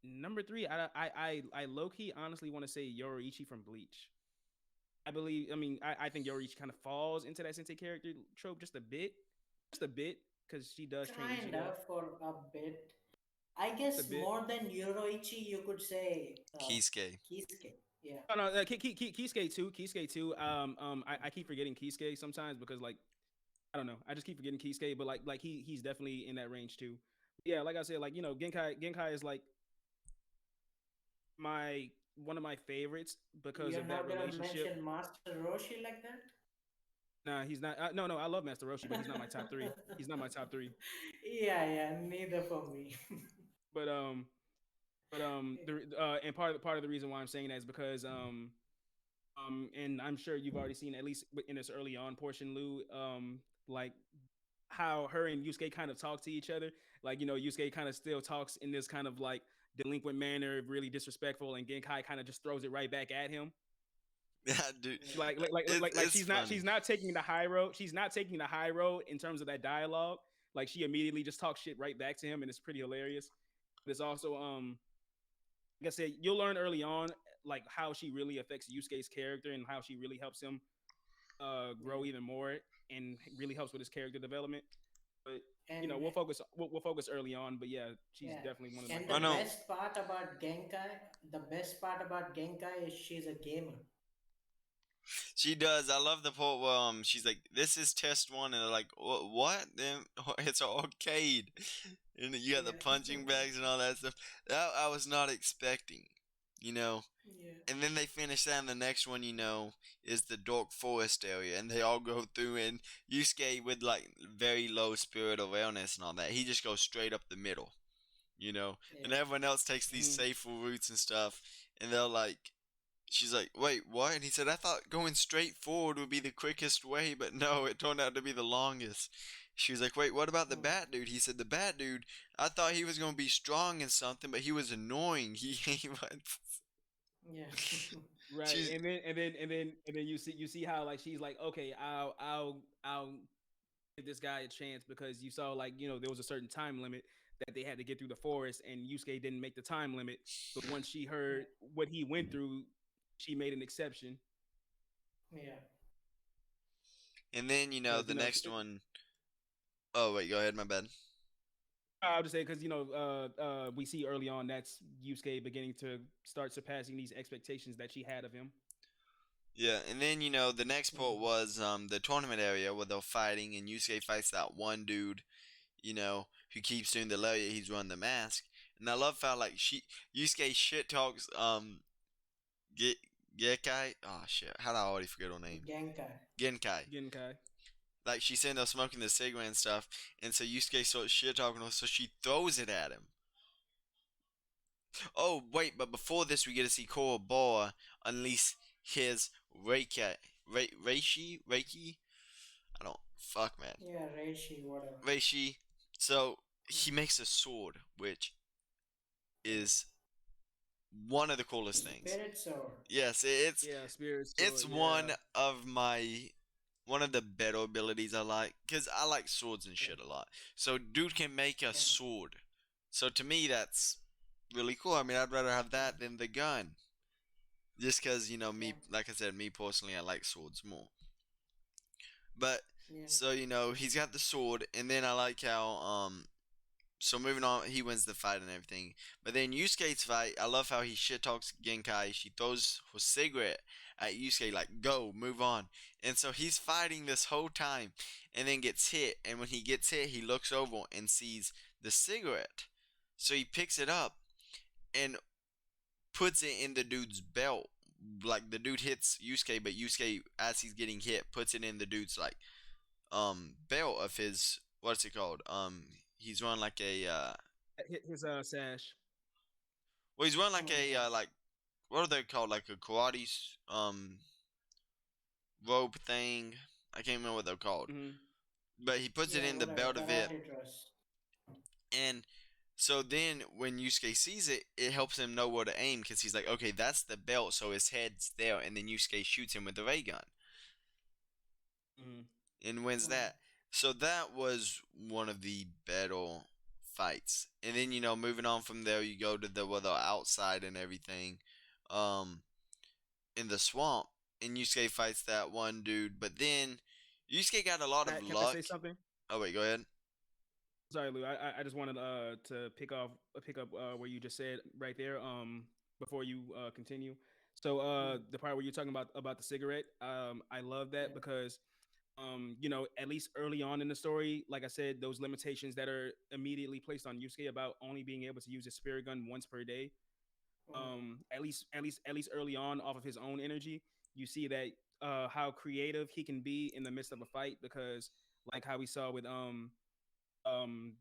S3: Number three, I low key honestly want to say Yoriichi from Bleach. I believe. I mean, I think Yoriichi kind of falls into that sensei character trope just a bit, because she does train Ichigo,
S2: Kinda for a bit. I
S3: just a
S2: guess
S3: bit.
S2: more than Euroichi, you could say
S1: Kisuke.
S2: Kisuke. Yeah.
S3: Oh no, Kisuke too. Kisuke too. I keep forgetting Kisuke sometimes because like I don't know. I just keep forgetting Kisuke, but like he's definitely in that range too. Yeah, like I said, like Genkai is like my one of my favorites because
S2: You're
S3: of that
S2: not gonna
S3: relationship.
S2: mention Master Roshi like that?
S3: Nah, he's not. No, I love Master Roshi, but he's not my top three. He's not my top three.
S2: Yeah, yeah, neither for me.
S3: But the and part of the reason why I'm saying that is because and I'm sure you've already seen at least in this early on portion, Lou, like how her and Yusuke kind of talk to each other. Like Yusuke kind of still talks in this kind of like delinquent manner, really disrespectful, and Genkai kind of just throws it right back at him.
S1: Yeah, dude.
S2: Yeah.
S3: Like
S1: It's funny.
S3: she's not taking the high road. She's not taking the high road in terms of that dialogue. Like she immediately just talks shit right back to him, and it's pretty hilarious. But it's also like I said, you'll learn early on like how she really affects Yusuke's character and how she really helps him grow
S2: Yeah.
S3: even more and really helps with his character development. But
S2: And
S3: we'll focus early on. But yeah, she's
S2: yeah.
S3: definitely one of my
S2: And
S1: Oh
S2: the
S3: favorites.
S1: no,
S2: best part about Genkai, the best part about Genkai is she's a gamer.
S1: she does. I love the part where she's like, "This is test one," and they're like, What? Then it's an arcade, and you got the
S2: Yeah.
S1: punching bags and all that stuff. That I was not expecting, you know.
S2: Yeah.
S1: And then they finish that, and the next one, is the dark forest area, and they all go through. And Yusuke with like very low spirit awareness and all that, he just goes straight up the middle, and
S2: Yeah.
S1: everyone else takes these
S3: Mm-hmm.
S1: safer routes and stuff, and they're like, she's like, wait, what? And he said, I thought going straight forward would be the quickest way, but no, it turned out to be the longest. She was like, wait, what about the
S2: Hmm.
S1: bat dude? He said, the bat dude, I thought he was going to be strong and something, but he was annoying. He was.
S2: Yeah.
S3: Right,
S1: She's,
S3: and then you see how like she's like, okay, I'll give this guy a chance because you saw like there was a certain time limit that they had to get through the forest, and Yusuke didn't make the time limit. But once she
S2: Yeah.
S3: heard what he went through, she made an exception
S2: Yeah.
S1: and then,
S3: because
S1: the next one. Oh, wait, go ahead, my bad.
S3: I'll just say because we see early on that's Yusuke beginning to start surpassing these expectations that she had of him.
S1: Yeah, and then, the next part
S2: Hmm.
S1: was the tournament area where they're fighting, and Yusuke fights that one dude, who keeps doing the layer. He's running the mask. And I love how, like, Yusuke shit talks, Get Gekai. Oh shit! How did I already forget her name?
S2: Genkai.
S1: Genkai.
S3: Genkai.
S1: Like she's sitting there smoking the cigarette and stuff, and so Yusuke starts shit talking her, so she throws it at him. Oh wait, but before this, we get to see Korobora unleash his Reiki. I don't fuck man,
S2: Yeah, Reishi, whatever.
S1: Reishi. So he
S2: Hmm.
S1: makes a sword, which
S2: Yeah.
S1: is one of the coolest things.
S2: Spirit Sword.
S1: Yes, it's
S3: Yeah, spirit
S1: it's
S3: sword. Yeah.
S1: one of the better abilities I like, because I like swords and
S2: Yeah.
S1: shit a lot. So dude can make a
S2: Yeah.
S1: sword. So to me that's really cool. I mean, I'd rather have
S2: Yeah.
S1: that than the gun. Just because,
S2: Yeah.
S1: me, like I said, me personally, I like swords more. But
S2: Yeah.
S1: so he's got the sword, and then I like how so moving on, he wins the fight and everything. But then Yusuke's fight, I love how he shit talks Genkai. She throws her cigarette at Yusuke, like, go, move on. And so he's fighting this whole time and then gets hit. And when he gets hit, he looks over and sees the cigarette. So he picks it up and puts it in the dude's belt. Like the dude hits Yusuke, but Yusuke, as he's getting hit, puts it in the dude's like belt of his, what's it called? He's wearing like a
S3: His sash.
S1: well, he's wearing like a
S2: Hmm.
S1: like, what are they called? Like a karate rope thing. I can't remember what they're called.
S3: Mm-hmm.
S1: But he puts it
S2: Yeah,
S1: in the
S2: whatever.
S1: belt of it,
S2: Karate dress.
S1: and So then when Yusuke sees it, it helps him know where to aim because he's like, okay, that's the belt, so his head's there, and then Yusuke shoots him with the ray gun
S3: Mm-hmm.
S1: and wins that. So that was one of the battle fights. And then, moving on from there, you go to the outside and everything, um, in the swamp, and Yusuke fights that one dude. But then Yusuke got a lot of
S3: Can I
S1: luck.
S3: say something?
S1: Oh wait, go ahead.
S3: Sorry, Lou. I just wanted to pick up where you just said right there. Before you continue. So the part where you're talking about the cigarette, I love that
S2: Yeah.
S3: because at least early on in the story, like I said, those limitations that are immediately placed on Yusuke about only being able to use his spirit gun once per day. At least early on, off of his own energy, you see that how creative he can be in the midst of a fight because, like how we saw with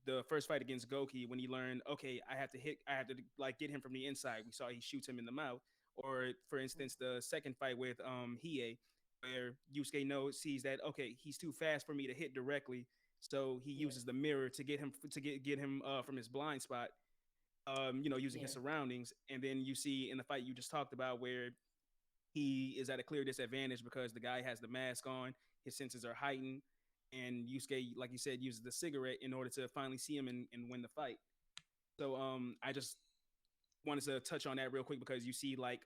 S3: the first fight against Goki when he learned, okay, I have to like get him from the inside. We saw he shoots him in the mouth. Or for instance, the second fight with Hiei, where Yusuke sees that okay, he's too fast for me to hit directly, so he uses the mirror to get him from his blind spot. Using his surroundings, and then you see in the fight you just talked about where he is at a clear disadvantage because the guy has the mask on, his senses are heightened, and Yusuke, like you said, uses the cigarette in order to finally see him and win the fight. So I just wanted to touch on that real quick because you see like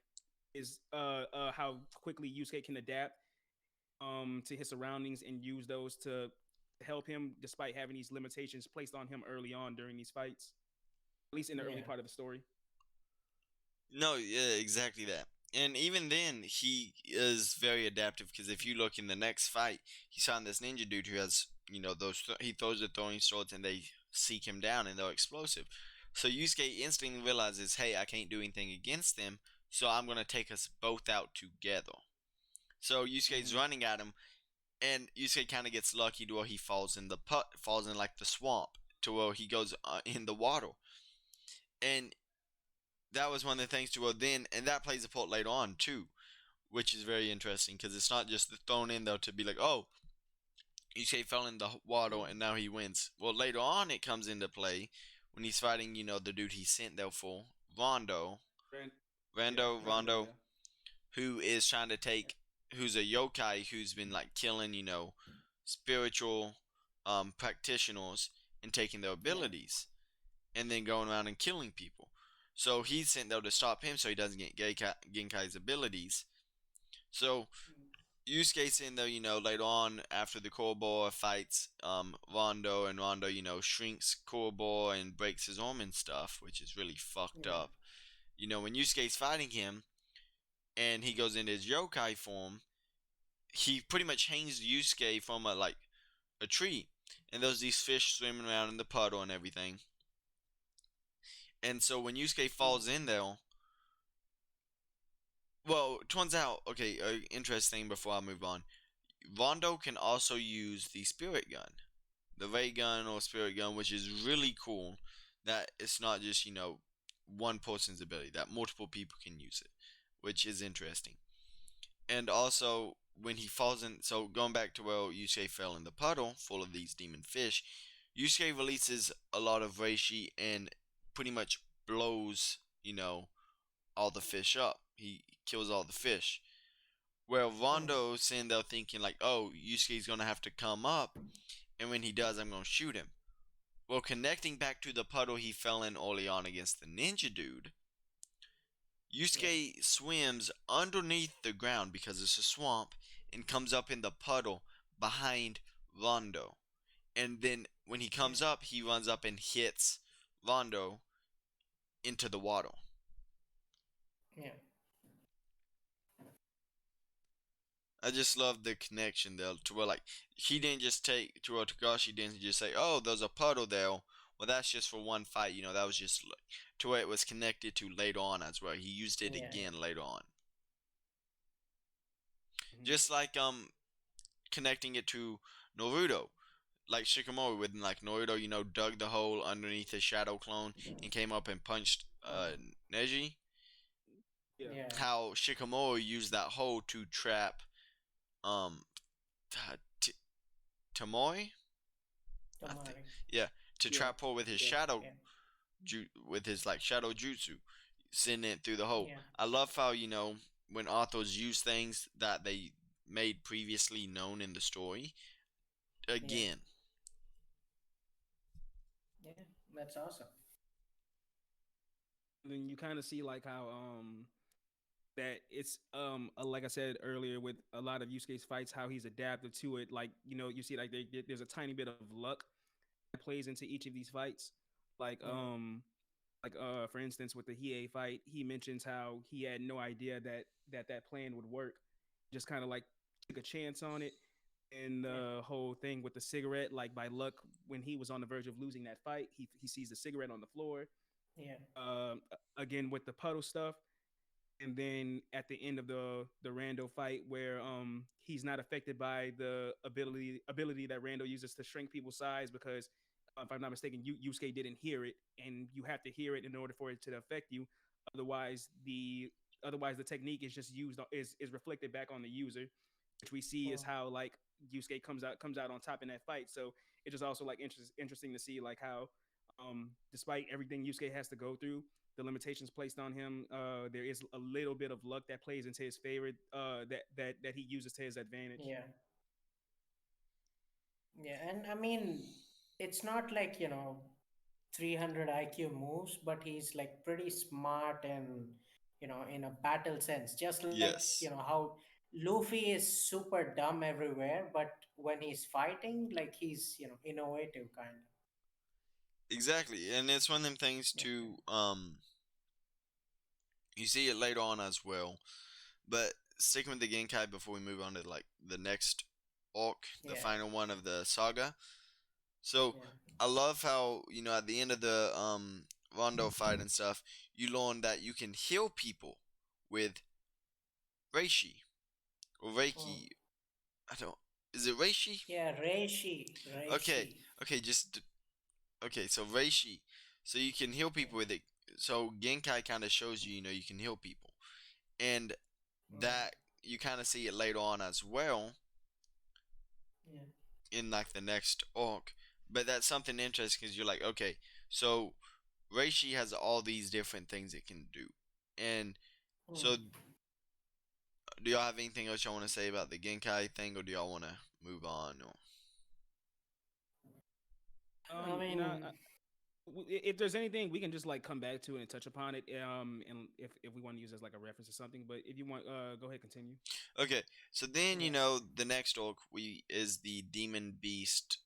S3: is how quickly Yusuke can adapt to his surroundings and use those to help him despite having these limitations placed on him early on during these fights, at least in the early part of the story.
S1: No, yeah, exactly that. And even then, he is very adaptive because if you look in the next fight, he's on this ninja dude who has, he throws the throwing swords and they seek him down and they're explosive. So Yusuke instantly realizes, hey, I can't do anything against them, so I'm gonna take us both out together. So Yusuke's running at him, and Yusuke kind of gets lucky to where he falls in falls in like the swamp, to where he goes in the water, and that was one of the things to where then, and that plays a part later on too, which is very interesting because it's not just thrown in there to be like, oh, Yusuke fell in the water and now he wins. Well, later on it comes into play when he's fighting, the dude he sent there for, Rondo, Rondo,
S3: Yeah.
S1: who is trying to take, who's a yokai who's been like killing, spiritual practitioners and taking their abilities and then going around and killing people. So he's sent there to stop him so he doesn't get Genkai's abilities. So Yusuke's in there, later on after the Korobor fights Rondo, and Rondo, shrinks Korobor and breaks his arm and stuff, which is really fucked up. When Yusuke's fighting him and he goes into his yokai form, he pretty much hangs Yusuke from a tree. And there's these fish swimming around in the puddle and everything. And so when Yusuke falls in there, well, it turns out, okay, interesting before I move on. Rondo can also use the spirit gun, the ray gun or spirit gun, which is really cool. That it's not just, one person's ability, that multiple people can use it, which is interesting. And also, when he falls in, so going back to where Yusuke fell in the puddle full of these demon fish, Yusuke releases a lot of reishi and pretty much blows, all the fish up. He kills all the fish. Where Rondo's sitting there thinking like, oh, Yusuke's gonna have to come up, and when he does, I'm gonna shoot him. Well, connecting back to the puddle he fell in early on against the ninja dude, Yusuke swims underneath the ground because it's a swamp and comes up in the puddle behind Rondo. And then when he comes up, he runs up and hits Rondo into the water.
S2: Yeah.
S1: I just love the connection there to where like he didn't just take to where Takashi didn't just say, oh, there's a puddle there. Well, that's just for one fight, that was just like, to where it was connected to later on as well. He used it again later on. Just like connecting it to Naruto. Like Shikamaru when like Naruto, dug the hole underneath his shadow clone and came up and punched Neji.
S3: Yeah.
S1: How Shikamaru used that hole to trap Tomoe?
S2: Tomari.
S1: Yeah, to trap her with his shadow with his like shadow jutsu, sending it through the hole.
S2: Yeah.
S1: I love how when authors use things that they made previously known in the story
S2: Yeah.
S1: again.
S2: Yeah. That's awesome.
S3: And then you kind of see like how that it's like I said earlier with a lot of Yusuke's fights, how he's adapted to it. Like you see like there's a tiny bit of luck that plays into each of these fights. Like
S2: Mm.
S3: for instance with the Hiei fight, he mentions how he had no idea that plan would work. Just kind of like took a chance on it. And
S2: Yeah.
S3: the whole thing with the cigarette, like by luck, when he was on the verge of losing that fight, he sees the cigarette on the floor.
S2: Yeah.
S3: Again with the puddle stuff, and then at the end of the Rando fight, where he's not affected by the ability that Rando uses to shrink people's size, because if I'm not mistaken, Yusuke didn't hear it, and you have to hear it in order for it to affect you. Otherwise, the technique is just used is reflected back on the user, which we see is
S2: Mm.
S3: how like Yusuke comes out on top in that fight. So it's just also like interesting to see like how despite everything Yusuke has to go through, the limitations placed on him, there is a little bit of luck that plays into his favor, that he uses to his advantage.
S2: Yeah. Yeah. And I mean, it's not like, 300 IQ moves, but he's like pretty smart and, in a battle sense. Just like,
S1: Yes,
S2: how Luffy is super dumb everywhere, but when he's fighting, like he's, innovative kind of.
S1: exactly, and it's one of them things
S2: Yeah.
S1: too. You see it later on as well. But sticking with the Genkai before we move on to like the next arc, the
S2: Yeah.
S1: final one of the saga. So
S2: Yeah.
S1: I love how at the end of the Rondo fight and stuff, you learn that you can heal people with Reishi or
S2: Mm.
S1: Reiki. I don't. Is it Reishi?
S2: Yeah. Reishi.
S1: Okay,
S2: Reishi.
S1: okay, okay. So Reishi, so you can heal
S2: Yeah.
S1: people with it. So Genkai kind of shows you, you can heal people, and
S2: Mm.
S1: that you kind of see it later on as well
S2: Yeah.
S1: in like the next arc. But that's something interesting because you're like, okay, so Reishi has all these different things it can do, and so
S2: Mm.
S1: do y'all have anything else y'all want to say about the Genkai thing, or do y'all want to move on? Or
S2: I mean,
S3: If there's anything, we can just like come back to it and touch upon it. And if we want to use it as like a reference or something, but if you want, go ahead, continue.
S1: okay, so then
S2: yeah.
S1: the next arc we is the Demon Beast.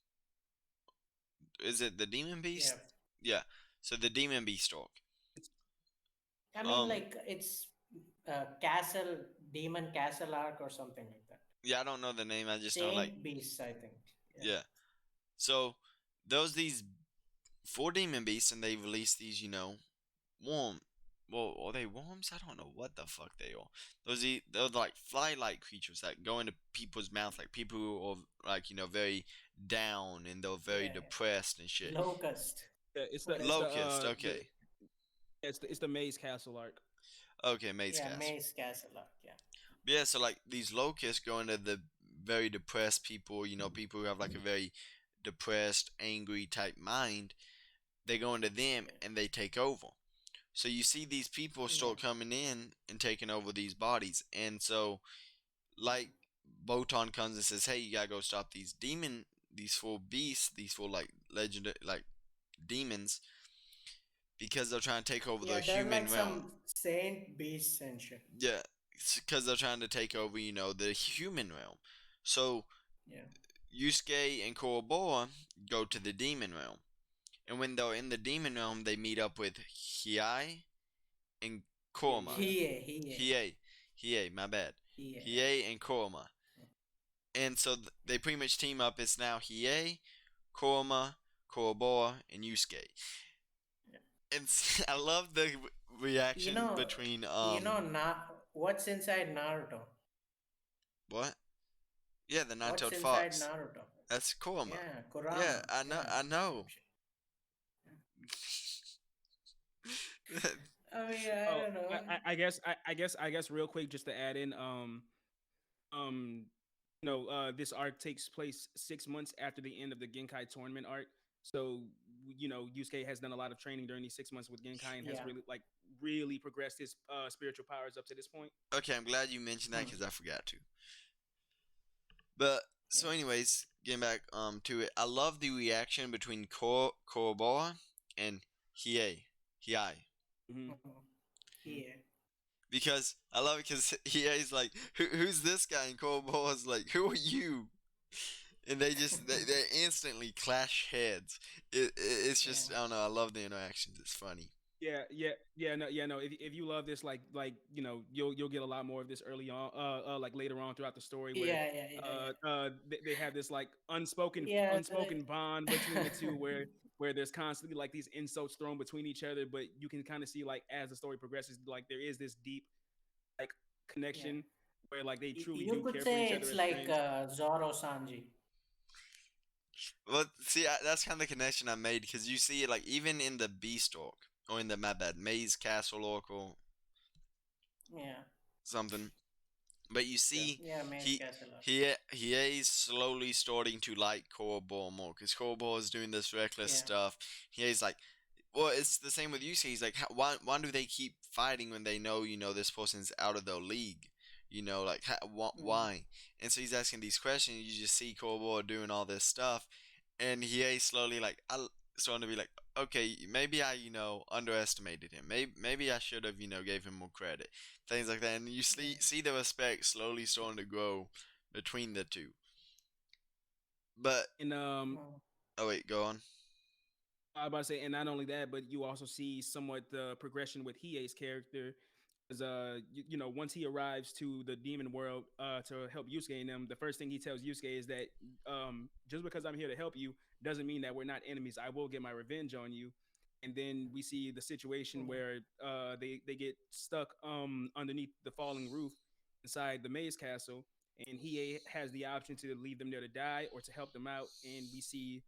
S1: Is it the Demon
S2: Yeah.
S1: Beast? Yeah. So the Demon Beast arc.
S2: I mean,
S1: Um.
S2: like it's castle, demon castle arc or something like that.
S1: Yeah, I don't know the name. I just know like
S2: Saint beasts, I think. Yeah.
S1: yeah. So those these four demon beasts, and they release these, worm. Well, are they worms? I don't know what the fuck they are. They're like fly-like creatures that go into people's mouth, like people who are like very down and they're very
S2: Yeah.
S1: depressed and shit.
S2: Locust.
S3: Yeah,
S2: What is it?
S1: Locust, okay,
S3: it's the Maze Castle arc.
S1: okay, Maze
S2: Yeah,
S1: Castle.
S2: Maze Castle arc. Yeah.
S1: Yeah, so like these locusts go into the very depressed people, people who have like a very depressed, angry type mind. They go into them
S2: Yeah.
S1: and they take over. So you see these people
S2: Yeah.
S1: start coming in and taking over these bodies. And so like Botan comes and says, "Hey, you gotta go stop these four beasts, these four like legendary like demons, because they're trying to take over the
S2: Yeah, they're
S1: human
S2: like
S1: realm."
S2: some saint beasts and shit.
S1: Yeah, because they're trying to take over, the human realm. So
S2: Yeah.
S1: Yusuke and Korobora go to the demon realm, and when they're in the demon realm, they meet up with Hiei and Koroma.
S2: Hiei.
S1: Hiei, my bad.
S2: Hiei.
S1: Hiei and Koroma. And so they pretty much team up. It's now Hiei, Koroma, Korobora, and Yusuke.
S2: Yeah.
S1: And I love the
S2: You
S1: reaction
S2: know,
S1: between
S2: what's inside Naruto?
S1: what? Yeah, the
S2: What's
S1: nine-tailed
S2: inside
S1: fox.
S2: Naruto?
S1: That's Koroma.
S2: Yeah,
S1: Yeah,
S2: Kurama.
S1: I know.
S2: Yeah,
S1: I
S2: same
S1: know.
S2: shit. I mean, I
S3: Oh,
S2: don't know.
S3: I guess real quick just to add in, um, this arc takes place 6 months after the end of the Genkai tournament arc. So Yusuke has done a lot of training during these 6 months with Genkai and has
S2: Yeah.
S3: really progressed his spiritual powers up to this point.
S1: Okay, I'm glad you mentioned that
S2: Hmm.
S1: because I forgot to. But so,
S2: Yeah.
S1: anyways, getting back to it, I love the reaction between Koroboa and Hiei. Hiei.
S3: Mm-hmm.
S2: Mhm. Yeah.
S1: Because I love it because Hiei's like, who's this guy? And Koroboa's like, who are you? And they instantly clash heads. It's just,
S2: Yeah.
S1: I don't know, I love the interactions. It's funny.
S3: No. If you love this, you'll get a lot more of this early on, like later on throughout the story, where
S2: Yeah. Yeah. Yeah. Yeah.
S3: they have this like unspoken
S2: Yeah.
S3: bond between the two, where there's constantly like these insults thrown between each other, but you can kind of see like as the story progresses, like there is this deep like
S2: Yeah.
S3: connection where like they truly
S2: You
S3: do
S2: could
S3: care for
S2: say
S3: each other
S2: it's
S3: as
S2: like
S3: friends.
S2: Zoro Sanji.
S1: Well, see, that's kind of the connection I made because you see it like even in the Beastalk or in the my bad Maze Castle Oracle
S2: Yeah.
S1: something, but you see
S2: Yeah. Maze
S1: he
S2: Castle.
S1: he is slowly starting to like Korobor more because Korobor is doing this reckless
S2: Yeah.
S1: stuff. He is like, well, it's the same with Yusuke. He's like, why do they keep fighting when they know this person's out of their league? Like
S2: Mm.
S1: why? And so he's asking these questions. You just see Korobor doing all this stuff, and he is slowly like starting to be like, okay, maybe I underestimated him. Maybe I should have gave him more credit, things like that. And you
S2: Yeah.
S1: see the respect slowly starting to grow between the two. But
S3: And
S2: Mm.
S1: oh wait, go on.
S3: I was about to say, and not only that, but you also see somewhat the progression with Hiei's character. Because once he arrives to the demon world to help Yusuke and them, the first thing he tells Yusuke is that just because I'm here to help you doesn't mean that we're not enemies. I will get my revenge on you. And then we see the situation
S2: Yeah.
S3: where they get stuck underneath the falling roof inside the maze castle, and he has the option to leave them there to die or to help them out. And we see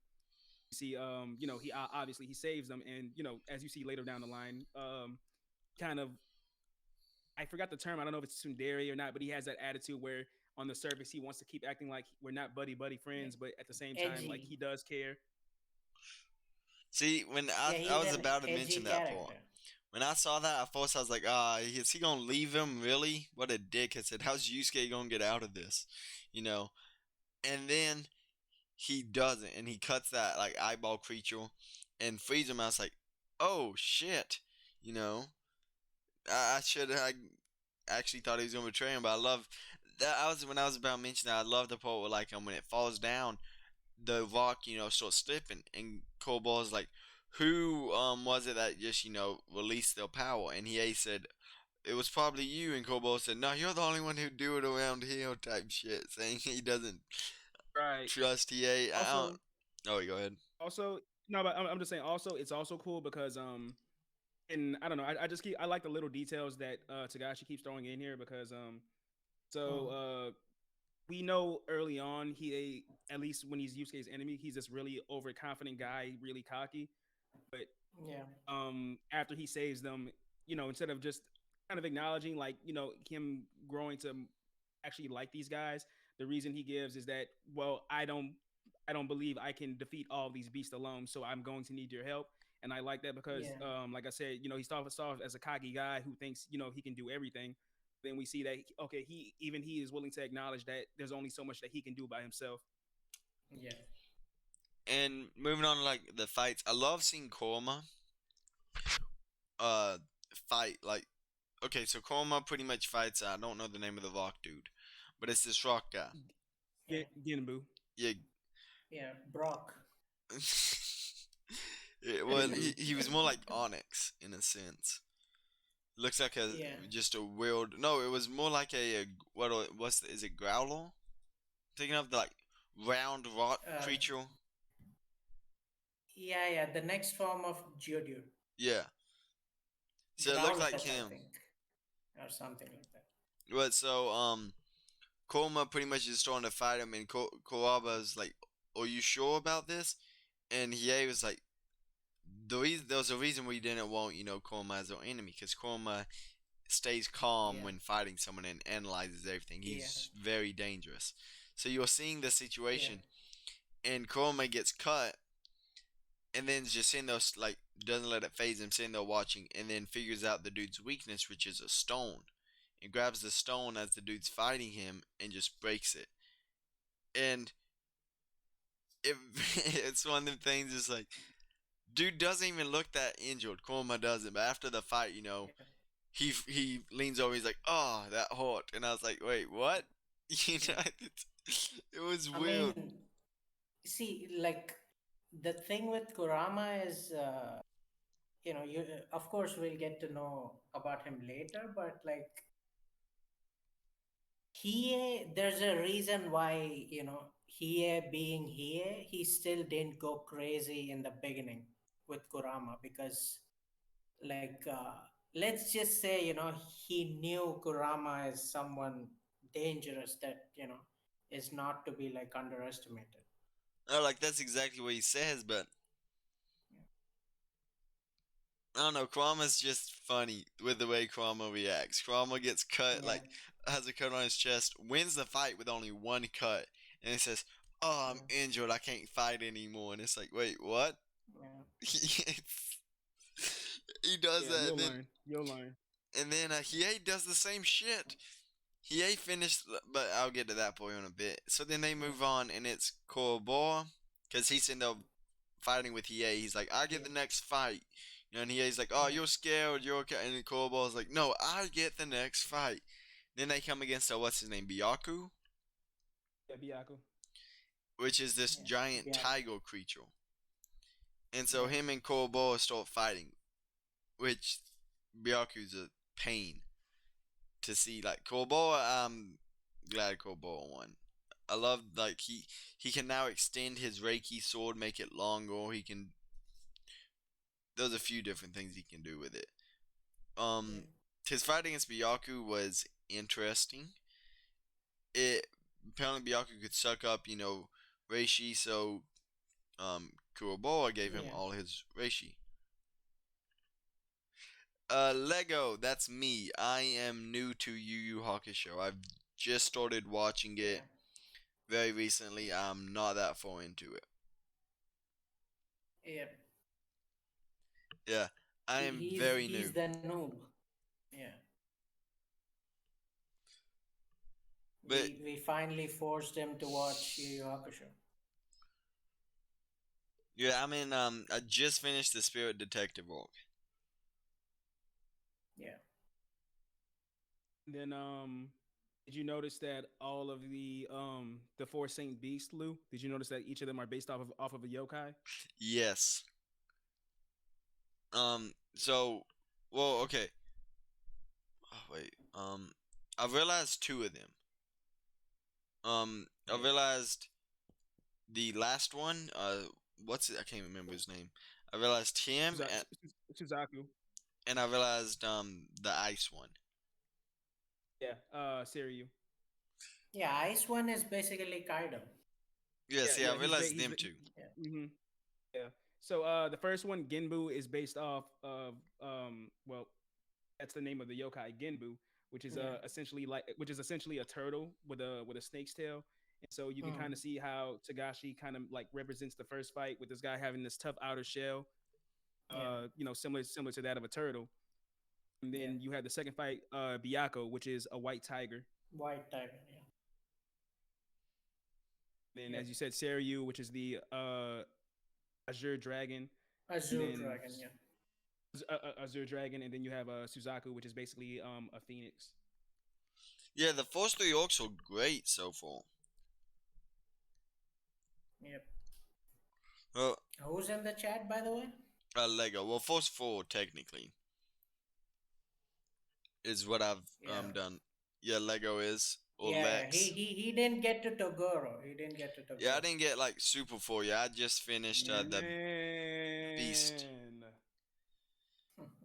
S3: he obviously he saves them, and as you see later down the line, kind of, I forgot the term, I don't know if it's tsundere or not, but he has that attitude where on the surface he wants to keep acting like we're not buddy
S2: Yeah.
S3: friends, but at the same time like
S2: Edgy.
S3: he does care.
S1: See, when
S2: Yeah.
S1: I
S2: He's
S1: was
S2: an
S1: about to
S2: edgy
S1: mention that part.
S2: character.
S1: When I saw that, at first I was like, is he gonna leave him? Really? What a dick! I said, how's Yusuke gonna get out of this? You know? And then he doesn't, and he cuts that like eyeball creature and frees him. I was like, oh shit! You know? I should I actually thought he was gonna betray him, but I love that. When I was about to mention that, I love the part where like when it falls down, the rock starts slipping, and Kobol's like, who was it that just released their power? And he said it was probably you, and Kobold said, no, you're the only one who do it around here, type shit, saying he doesn't
S3: Right.
S1: trust EA. I don't.
S3: Also,
S1: Oh, wait, go ahead.
S3: also, no, but I'm just saying. Also, it's also cool because and I don't know. I like the little details that Tagashi keeps throwing in here because so
S2: Mm.
S3: we know early on at least when he's Yusuke's enemy, he's this really overconfident guy, really cocky. But
S2: Yeah.
S3: after he saves them, instead of just kind of acknowledging like him growing to actually like these guys, the reason he gives is that, well, I don't believe I can defeat all these beasts alone, so I'm going to need your help. And I like that because
S2: Yeah.
S3: like I said, he starts off as a cocky guy who thinks he can do everything. Then we see that okay, he is willing to acknowledge that there's only so much that he can do by himself.
S2: Yeah.
S1: And moving on to like the fights, I love seeing Korma uh fight like. Okay, so Korma pretty much fights. I don't know the name of the rock dude, but it's this rock guy.
S2: Yeah.
S3: Genbu.
S1: Yeah.
S2: Yeah. Brock.
S1: Well, he was more like Onyx in a sense. Looks like a
S2: Yeah.
S1: just a weird. No, it was more like is it Growler? Thinking of the like round rock
S2: Uh,
S1: creature.
S2: yeah. Yeah. The next form of Geodude.
S1: Yeah. So it looked like
S2: Growlithe, I
S1: him.
S2: think, or something like that.
S1: But so Koma pretty much is starting to fight him, and Koaba's like, "Are you sure about this?" And Hiei was like, there was a reason we didn't want Koma as our enemy, because Koma stays calm
S2: Yeah.
S1: when fighting someone and analyzes everything.
S2: Yeah.
S1: He's very dangerous. So you're seeing the
S2: Yeah.
S1: situation, and Koma gets cut, and then just sitting there like doesn't let it phase him, sitting there watching, and then figures out the dude's weakness, which is a stone, and grabs the stone as the dude's fighting him and just breaks it. And it, it's one of them things. It's like dude doesn't even look that injured. Kurama doesn't, but after the fight,
S2: Yeah.
S1: he leans over. He's like, "Oh, that hurt," and I was like, "Wait, what?" You know, it was
S2: I
S1: weird.
S2: mean, see, like the thing with Kurama is, you of course we'll get to know about him later, but like there's a reason why Hiei being Hiei, he still didn't go crazy in the beginning with Kurama because like let's just say he knew Kurama is someone dangerous that is not to be like underestimated.
S1: Oh, like that's exactly what he says, but I don't know. Kurama's just funny with the way Kurama reacts. Kurama gets cut,
S2: Yeah,
S1: like has a cut on his chest, wins the fight with only one cut, and he says, "Oh, I'm
S2: yeah,
S1: injured. I can't fight anymore." And it's like, wait, what?
S2: yeah,
S1: He does
S3: Yeah,
S1: that,
S3: you'll learn. You'll learn.
S1: and then Hiei does the same shit. Hiei finished, but I'll get to that point in a bit. So then they
S2: yeah,
S1: move on, and it's Koroboa, because he's in the fighting with Hiei. He's like, I get
S2: yeah,
S1: the next fight. And Hiei's like, oh,
S2: yeah,
S1: you're scared, you're okay. And then Koroboa's like, no, I get the next fight. Then they come against, what's his name, Byaku?
S3: Yeah, Byaku.
S1: Which is this
S2: yeah,
S1: giant
S2: yeah,
S1: tiger creature. And so
S2: yeah,
S1: him and Koroboa start fighting, which Byaku's a pain to see. Like, Koroboa, I'm glad Koroboa won. I love like he can now extend his Reiki sword, make it longer. He can. There's a few different things he can do with it.
S2: yeah,
S1: Um, his fight against Byaku was interesting. It apparently Byaku could suck up, Reishi, so Kuroboa gave him
S2: yeah.
S1: all his Reishi. Lego, that's me. I am new to Yu Yu Hakusho. I've just started watching
S2: Yeah.
S1: it very recently. I'm not that far into it.
S2: Yeah.
S1: Yeah, I
S2: He,
S1: am
S2: he's
S1: very
S2: he's
S1: new.
S2: the noob. Yeah.
S1: But
S2: We finally forced him to watch Yu Yu Hakusho.
S1: yeah, I just finished the Spirit Detective arc.
S2: Yeah.
S3: Then did you notice that all of the four Saint Beasts, Lou? Did you notice that each of them are based off of a yokai?
S1: Yes. So, well, okay. Oh, wait. I realized two of them. I
S2: Yeah.
S1: realized the last one. What's it? I can't remember his name. I realized him,
S3: Suzaku.
S1: and I realized the ice one.
S3: Yeah. Siryu.
S2: Yeah. Ice one is basically Kaido.
S1: Yeah,
S3: Yeah,
S1: see,
S3: yeah.
S1: I realized them too.
S2: Yeah.
S3: hmm Yeah. So the first one, Genbu, is based off of well, that's the name of the yokai, Genbu, which is
S2: Yeah.
S3: essentially a turtle with a snake's tail. And so you can kind of
S2: Mm.
S3: see how Tagashi kind of like represents the first fight with this guy having this tough outer shell,
S2: Yeah.
S3: similar to that of a turtle. And
S2: Yeah.
S3: then you have the second fight, Byaku, which is a white tiger.
S2: White tiger. Yeah.
S3: Then,
S2: Yep.
S3: as you said, Seiryu, which is the azure dragon. And
S2: Azure
S3: then
S2: dragon. Yeah.
S3: Azure Dragon, and then you have Suzaku, which is basically a phoenix.
S1: Yeah, the first three arcs are great so far.
S2: Yep.
S1: Well,
S2: Who's in the chat, by the way?
S1: Lego. Well, first four technically is what I've
S2: Yeah.
S1: done. Yeah, Lego is or
S2: Yeah. He
S1: Lex.
S2: he he didn't get to Togoro. He didn't get to
S1: Yeah, I
S2: Togoro.
S1: didn't get like super four. Yeah, I just finished
S2: Yeah.
S1: the Beast.
S3: Man.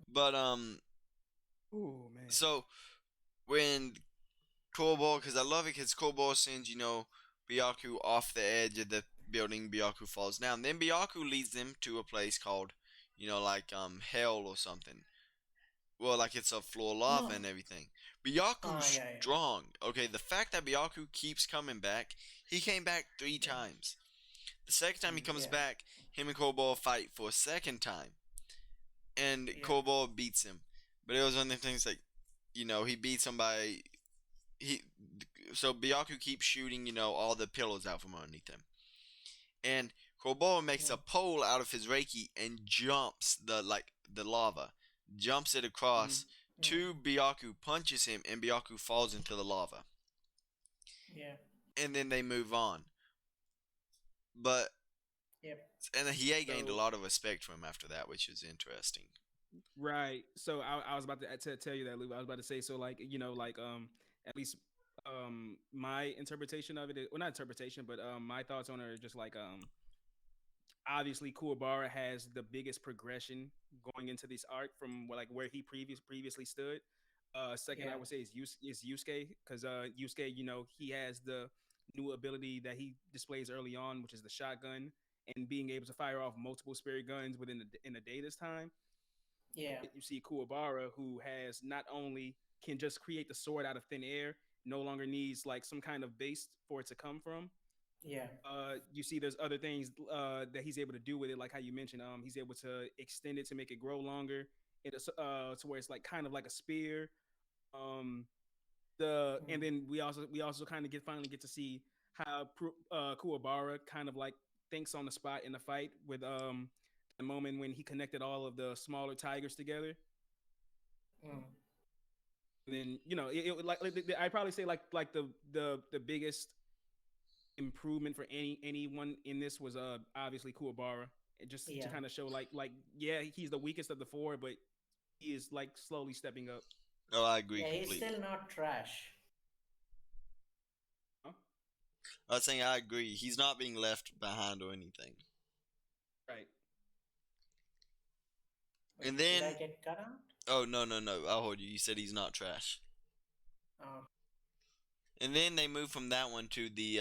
S1: But
S3: Oh man.
S1: so when Kobo, because I love it, because Kobo sends Byaku off the edge of the building. Byaku falls down. Then Byaku leads them to a place called, like hell or something. Well, like it's a floor lava and
S2: No.
S1: everything. Byaku's
S2: Yeah. Yeah.
S1: strong. Okay, the fact that Byaku keeps coming back, he came back three
S2: Yeah.
S1: times. The second time he comes
S2: Yeah.
S1: back, him and Cobalt fight for a second time, and
S2: Yeah.
S1: Cobalt beats him. But it was one of the things like, he beats him by he. So Byaku keeps shooting, all the pillows out from underneath him, and Cobalt makes a
S2: Mm.
S1: pole out of his Reiki and jumps the lava, jumps it across
S2: Mm.
S1: to Byaku, punches him, and Byaku falls into the lava.
S2: Yeah.
S1: And then they move on. But
S2: Yep.
S1: and Hiei gained a
S3: So
S1: lot of respect for him after that, which is interesting.
S3: right. So I was about to tell you that, Lou. I was about to say, so like, at least my interpretation of it is, well, not interpretation, but my thoughts on it are just like obviously Kuwabara has the biggest progression going into this arc from like where he previously stood. Second,
S2: Yeah.
S3: I would say is Yusuke, because Yusuke, he has the new ability that he displays early on, which is the shotgun, and being able to fire off multiple spirit guns in a day this time.
S2: Yeah.
S3: You see Kuwabara, who has not only can just create the sword out of thin air, no longer needs like some kind of base for it to come from.
S2: Yeah.
S3: You see there's other things that he's able to do with it, like how you mentioned, he's able to extend it to make it grow longer, to where it's like kind of like a spear. Um, and
S2: Mm.
S3: then we also kind of finally get to see how Kuwabara kind of like thinks on the spot in the fight with the moment when he connected all of the smaller tigers together.
S2: Mm.
S3: And then I probably say like the biggest improvement for anyone in this was obviously Kuwabara. Just to
S2: Yeah.
S3: kind of show like yeah, he's the weakest of the four, but he is like slowly stepping up.
S1: Oh, I agree
S2: Yeah. He's
S1: completely.
S2: still not trash.
S3: Huh?
S1: I was saying I agree. He's not being left behind or anything.
S3: Right.
S1: And
S2: Wait, did I
S1: then,
S2: get cut out?
S1: oh no no no, I'll hold you. You said he's not trash.
S2: Oh,
S1: And then they move from that one to the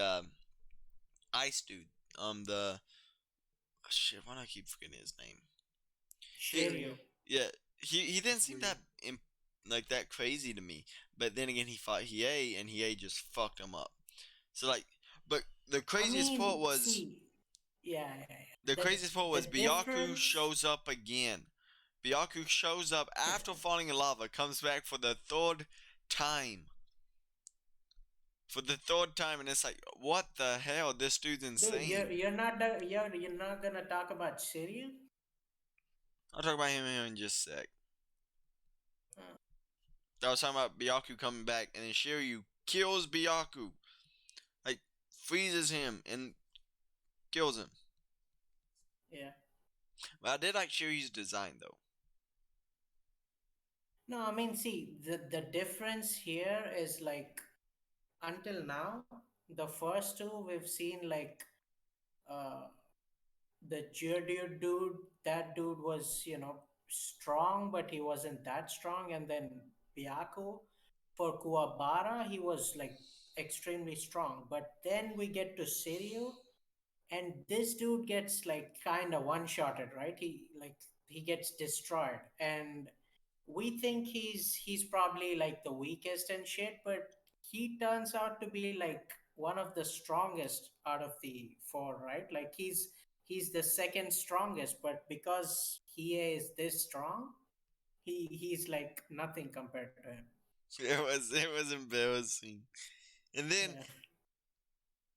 S1: ice dude. The shit. Why do I keep forgetting his name? He,
S2: Shiryu.
S1: yeah, he didn't seem
S3: Shiryu.
S1: that like that crazy to me. But then again, he fought Hiei, and Hiei just fucked him up. So like, but the
S2: I
S1: craziest part
S2: mean,
S1: was
S2: see, yeah, yeah,
S1: the
S2: yeah.
S1: craziest part
S2: The
S1: was Byaku
S2: difference.
S1: shows up again. Byaku shows up after falling in lava, comes back for the third time. For the third time, and it's like, what the hell? This dude's
S2: Dude,
S1: insane.
S2: you're not gonna talk about Shiryu?
S1: I'll talk about him here in just a sec.
S2: Uh,
S1: I was talking about Byaku coming back, and then Shiryu kills Byaku. Like, freezes him and kills him.
S2: yeah.
S1: But I did like Shiryu's design, though.
S2: No, I mean, see, the difference here is like until now, the first two we've seen like uh the Geodude dude, that dude was, strong, but he wasn't that strong. And then Byaku, for Kuwabara, he was like extremely strong. But then we get to Siryu, and this dude gets like kind of one-shotted, right? He gets destroyed, and we think he's probably like the weakest and shit, but he turns out to be like one of the strongest out of the four, right? Like he's the second strongest, but because he is this strong, he's like nothing compared to him.
S1: It was embarrassing. And then,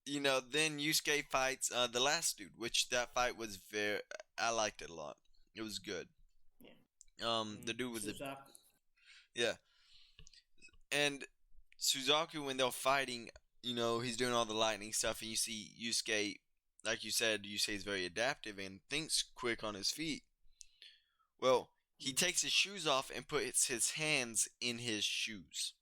S2: Yeah.
S1: then Yusuke fights the last dude, which that fight was very. I liked it a lot. It was good.
S2: Yeah.
S1: The dude was a
S2: Suzaku.
S1: yeah, and Suzaku when they're fighting, he's doing all the lightning stuff, and you see Yusuke, like you said, Yusuke is very adaptive and thinks quick on his feet. Well, he
S2: Mm.
S1: takes his shoes off and puts his hands in his shoes.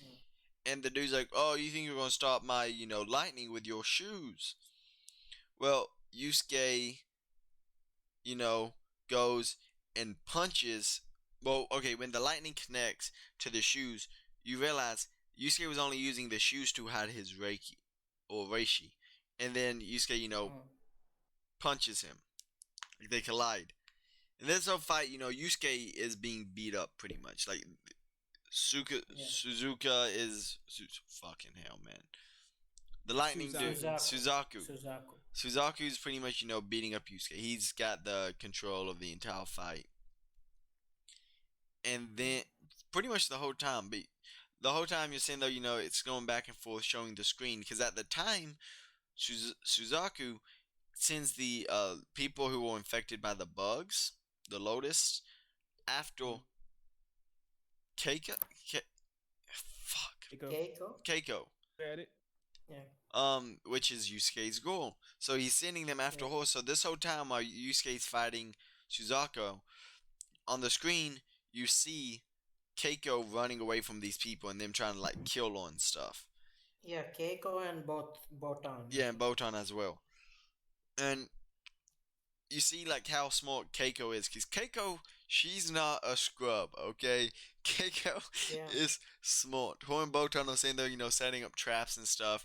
S2: Mm.
S1: And the dude's like, "Oh, you think you're gonna stop my, lightning with your shoes?" Well, Yusuke, goes and punches. Well, okay, when the lightning connects to the shoes, you realize Yusuke was only using the shoes to hide his Reiki or Reishi, and then Yusuke,
S2: Mm.
S1: punches him. Like they collide. In this whole fight, Yusuke is being beat up pretty much. Like
S2: Yeah.
S1: Suzuka is fucking hell, man. The lightning dude,
S3: Suzaku.
S2: Suzaku.
S1: Suzaku.
S2: Suzaku.
S1: Suzaku's pretty much, beating up Yusuke. He's got the control of the entire fight. And then, pretty much the whole time you're saying though, it's going back and forth showing the screen. Because at the time, Suzaku sends the people who were infected by the bugs, the Lotus, after Keiko. Fuck.
S2: Keiko.
S1: Keiko.
S3: At it.
S2: Yeah.
S1: Which is Yusuke's goal. So he's sending them after her. So this whole time while Yusuke's fighting Suzaku, on the screen you see Keiko running away from these people and them trying to like kill her and stuff.
S2: Yeah, Keiko and Botan.
S1: Yeah, and Botan as well. And you see like how smart Keiko is, because Keiko, she's not a scrub, okay? Keiko is smart. Her and Botan are saying they're, setting up traps and stuff,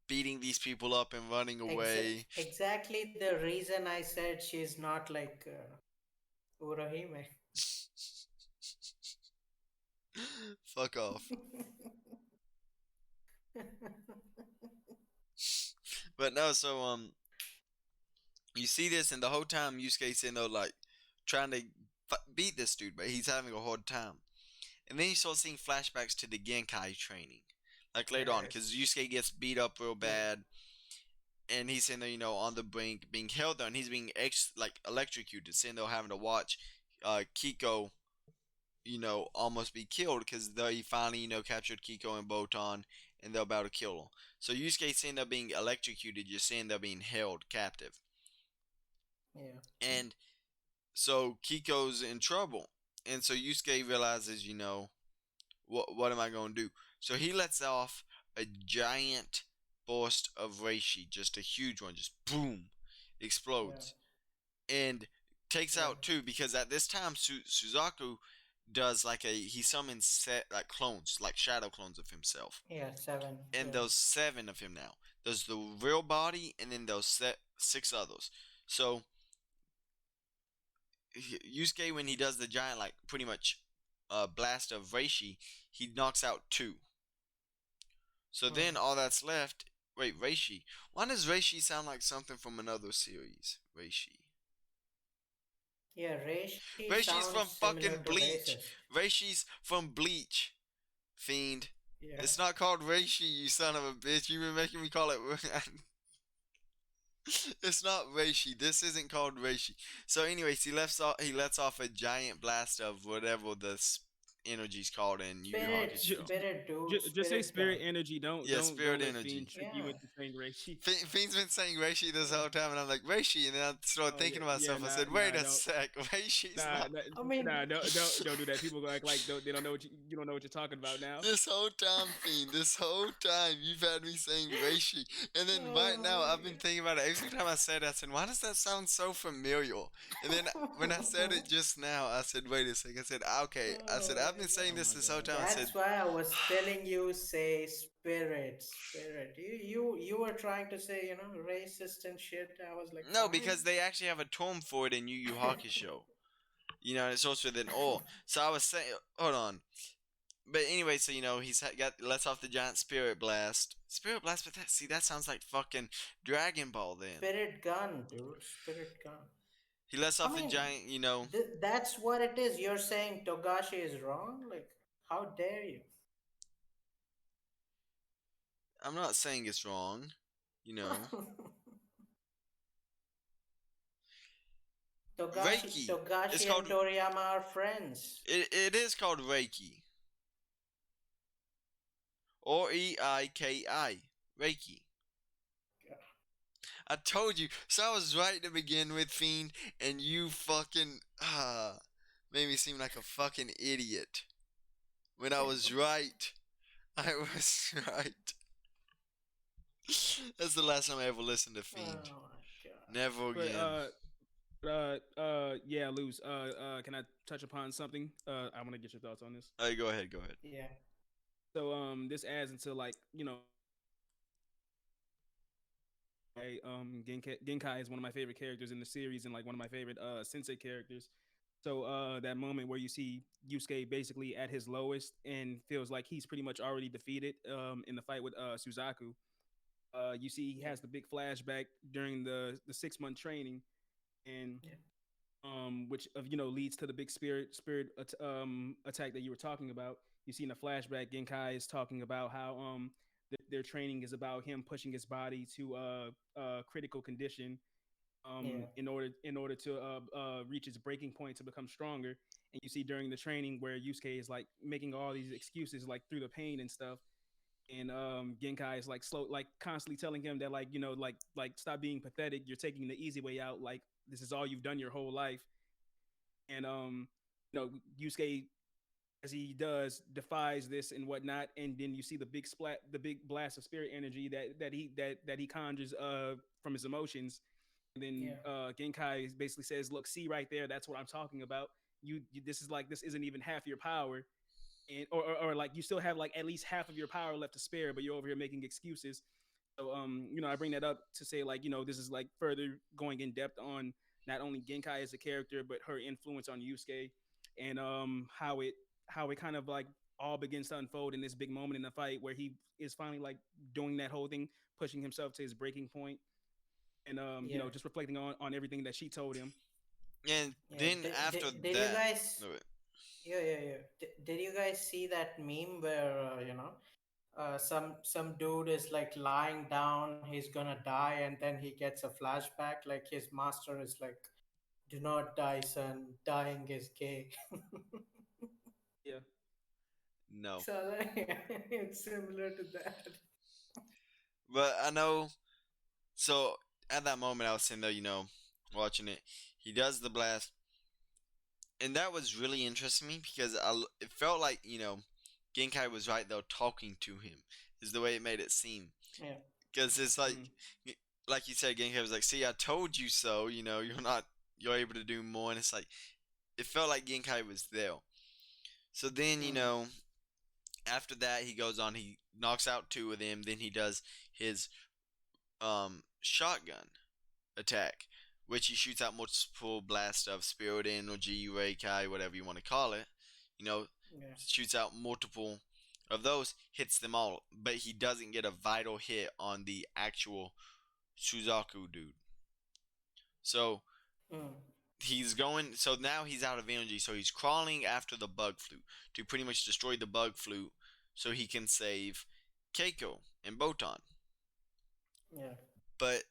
S1: beating these people up and running away.
S2: Exactly the reason I said she's not like Urahime.
S1: Fuck off. But no, so you see this, and the whole time Yusuke's sitting there like trying to beat this dude, but he's having a hard time. And then you start seeing flashbacks to the Genkai training, like later on, because Yusuke gets beat up real bad, and he's sitting there, on the brink, being held there, and he's being electrocuted, sitting there having to watch Kiko, almost be killed, because they finally, captured Kiko and Botan, and they're about to kill her. So Yusuke's sitting there being electrocuted, you're seeing they're being held captive.
S2: Yeah.
S1: And so Kiko's in trouble. And so Yusuke realizes, what am I going to do? So he lets off a giant burst of reishi, just a huge one, just boom, explodes. Yeah. And takes out two, because at this time Suzaku does he summons clones, like shadow clones of himself.
S2: Yeah, 7.
S1: And there's 7 of him now. There's the real body, and then there's 6 others. So Yusuke, when he does the giant, pretty much blast of reishi, he knocks out 2. So then all that's left. Wait, reishi. Why does reishi sound like something from another series? Reishi.
S2: Yeah, reishi.
S1: Reishi's from fucking Bleach.
S2: Racist.
S1: Reishi's from Bleach. Fiend.
S2: Yeah.
S1: It's not called reishi, you son of a bitch. You've been making me call it. It's not reishi. This isn't called reishi. So, anyways, he lets off a giant blast of whatever the energy's called in Yu Yu Hakusho.
S2: Spirit, dude.
S3: Just say spirit energy. Don't
S1: spirit
S3: don't
S1: energy.
S3: Fiend trick you into saying reishi.
S1: Fiend's been saying reishi this whole time, and I'm like, reishi, and then I started thinking about myself. I said, wait a sec, reishi's not.
S3: I mean, don't do that. People act like they don't know you don't know what you're talking about now.
S1: This whole time, Fiend, this whole time you've had me saying reishi, and then right now I've been thinking about it. Every time I said it, I said, why does that sound so familiar? And then when I said it just now, I said, wait a second. I said, okay. I said, I've been saying this whole time.
S2: That's why I was telling you, say spirit. You were trying to say, racist and shit. I was like,
S1: no, because they actually have a term for it in Yu Yu Hakusho. And it's also than all. So I was saying, hold on. But anyway, so he's lets off the giant spirit blast. Spirit blast, but that sounds like fucking Dragon Ball then.
S2: Spirit gun, dude. Spirit gun.
S1: He lets off the giant,
S2: That's what it is. You're saying Togashi is wrong? Like, how dare you?
S1: I'm not saying it's wrong, Reiki.
S2: Togashi and Toriyama are friends.
S1: It is called Reiki. Reiki. Reiki. I told you. So I was right to begin with, Fiend, and you fucking made me seem like a fucking idiot. When I was right. I was right. That's the last time I ever listened to Fiend. Oh my God. Never again.
S3: Yeah, Luz. Can I touch upon something? I want to get your thoughts on this.
S1: All right, go ahead.
S2: Yeah.
S3: So this adds into Genkai is one of my favorite characters in the series and one of my favorite sensei characters. So that moment where you see Yusuke basically at his lowest and feels like he's pretty much already defeated in the fight with Suzaku. You see, he
S2: Yeah.
S3: has the big flashback during the 6 month training, and
S2: Yeah.
S3: which leads to the big attack that you were talking about. You see in the flashback, Genkai is talking about how their training is about him pushing his body to critical condition
S2: Yeah.
S3: in order to reach its breaking point to become stronger. And you see during the training where Yusuke is like making all these excuses like through the pain and stuff, and Genkai is like like constantly telling him that like stop being pathetic. You're taking the easy way out. Like this is all you've done your whole life. And Yusuke, as he does, defies this and whatnot. And then you see the big blast of spirit energy that he conjures from his emotions. And then
S2: Yeah.
S3: Genkai basically says, "Look, see right there. That's what I'm talking about. This isn't even half your power." And or like you still have like at least half of your power left to spare, but you're over here making excuses. So I bring that up to say like this is like further going in depth on not only Genkai as a character, but her influence on Yusuke, and how it kind of like all begins to unfold in this big moment in the fight where he is finally like doing that whole thing, pushing himself to his breaking point, and
S2: Yeah.
S3: just reflecting on everything that she told him.
S1: And
S2: Yeah.
S1: then after
S2: Did you
S1: that,
S2: guys?
S1: no, wait.
S2: Yeah, yeah, yeah. Did you guys see that meme where some dude is like lying down, he's gonna die, and then he gets a flashback. Like his master is like, "Do not die, son. Dying is gay."
S3: Yeah.
S1: No.
S2: So it's similar to that.
S1: But I know. So at that moment, I was sitting there, watching it. He does the blast, and that was really interesting to me because it felt like Genkai was right though, talking to him. Is the way it made it seem.
S2: Yeah,
S1: Because it's
S3: Mm-hmm.
S1: like you said, Genkai was like, "See, I told you so." You're able to do more, and it's like it felt like Genkai was there. So then,
S2: mm,
S1: after that, he goes on. He knocks out two of them. Then he does his shotgun attack, which he shoots out multiple blasts of spirit energy, Reikai, whatever you want to call it. You know,
S2: yeah,
S1: shoots out multiple of those, hits them all, but he doesn't get a vital hit on the actual Suzaku dude. So
S2: mm,
S1: he's going. So now he's out of energy. So he's crawling after the bug flute to pretty much destroy the bug flute, so he can save Keiko and Botan.
S2: yeah,
S1: But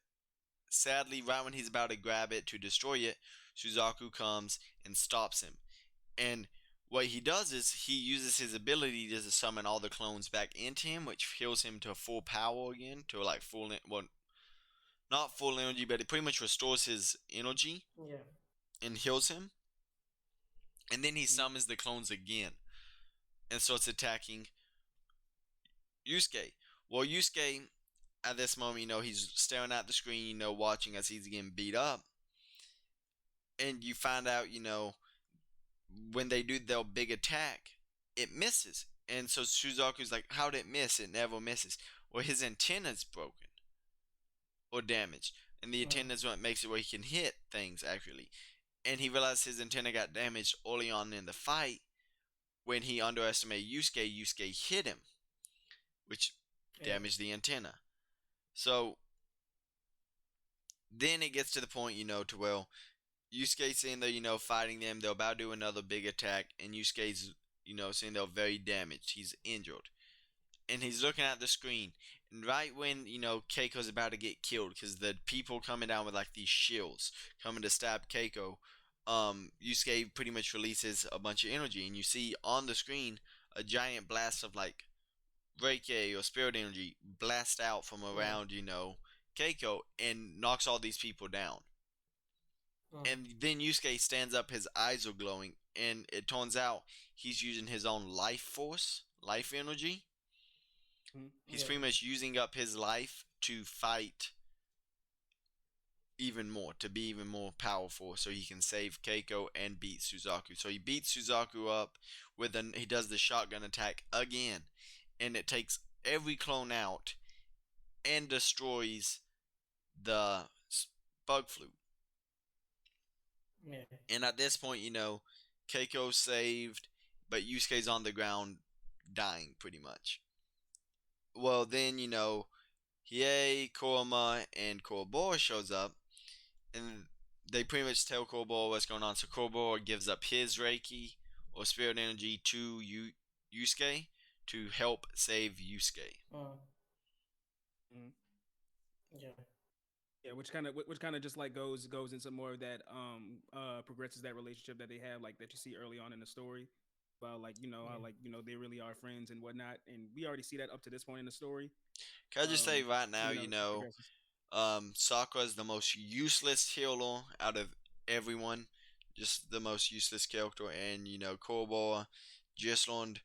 S1: sadly, right when he's about to grab it to destroy it, Suzaku comes and stops him. And what he does is he uses his ability to summon all the clones back into him, which heals him to full power again, to like full, well, not full energy, but it pretty much restores his energy
S2: yeah,
S1: and heals him. And then he summons the clones again and starts attacking Yusuke. Well, Yusuke, at this moment, he's staring at the screen, watching as he's getting beat up. And you find out, when they do their big attack, it misses. And so Suzaku's like, "How did it miss? It never misses." Well, his antenna's broken or damaged. And the
S2: mm,
S1: antenna's what makes it where he can hit things accurately. And he realized his antenna got damaged early on in the fight when he underestimated Yusuke. Yusuke hit him, which
S2: yeah,
S1: damaged the antenna. So then it gets to the point, to where Yusuke's sitting there, fighting them. They're about to do another big attack, and Yusuke's, sitting there very damaged. He's injured. And he's looking at the screen. And right when, Keiko's about to get killed, because the people coming down with, like, these shields coming to stab Keiko, Yusuke pretty much releases a bunch of energy. And you see on the screen a giant blast of, like, Reiki or spirit energy blast out from
S2: yeah,
S1: around, Keiko, and knocks all these people down.
S2: mm,
S1: And then Yusuke stands up, his eyes are glowing, and it turns out he's using his own life force, life energy. He's
S2: yeah,
S1: pretty much using up his life to fight even more, to be even more powerful, so he can save Keiko and beat Suzaku. So he beats Suzaku up he does the shotgun attack again, and it takes every clone out and destroys the bug flute.
S2: yeah,
S1: And at this point, Keiko's saved, but Yusuke's on the ground dying pretty much. Well, then, Hiei, Kurama, and Korobora shows up, and they pretty much tell Korobora what's going on. So Korobora gives up his Reiki or spirit energy to Yusuke to help save Yusuke.
S3: Mhm.
S2: Yeah.
S3: Yeah, which kind of just like goes into more of that progresses that relationship that they have, like that you see early on in the story about like how
S2: Yeah.
S3: like they really are friends and whatnot, and we already see that up to this point in the story.
S1: Can I just say right now,
S3: It progresses.
S1: Sakura is the most useless healer out of everyone. Just the most useless character. And, Korobora just learned,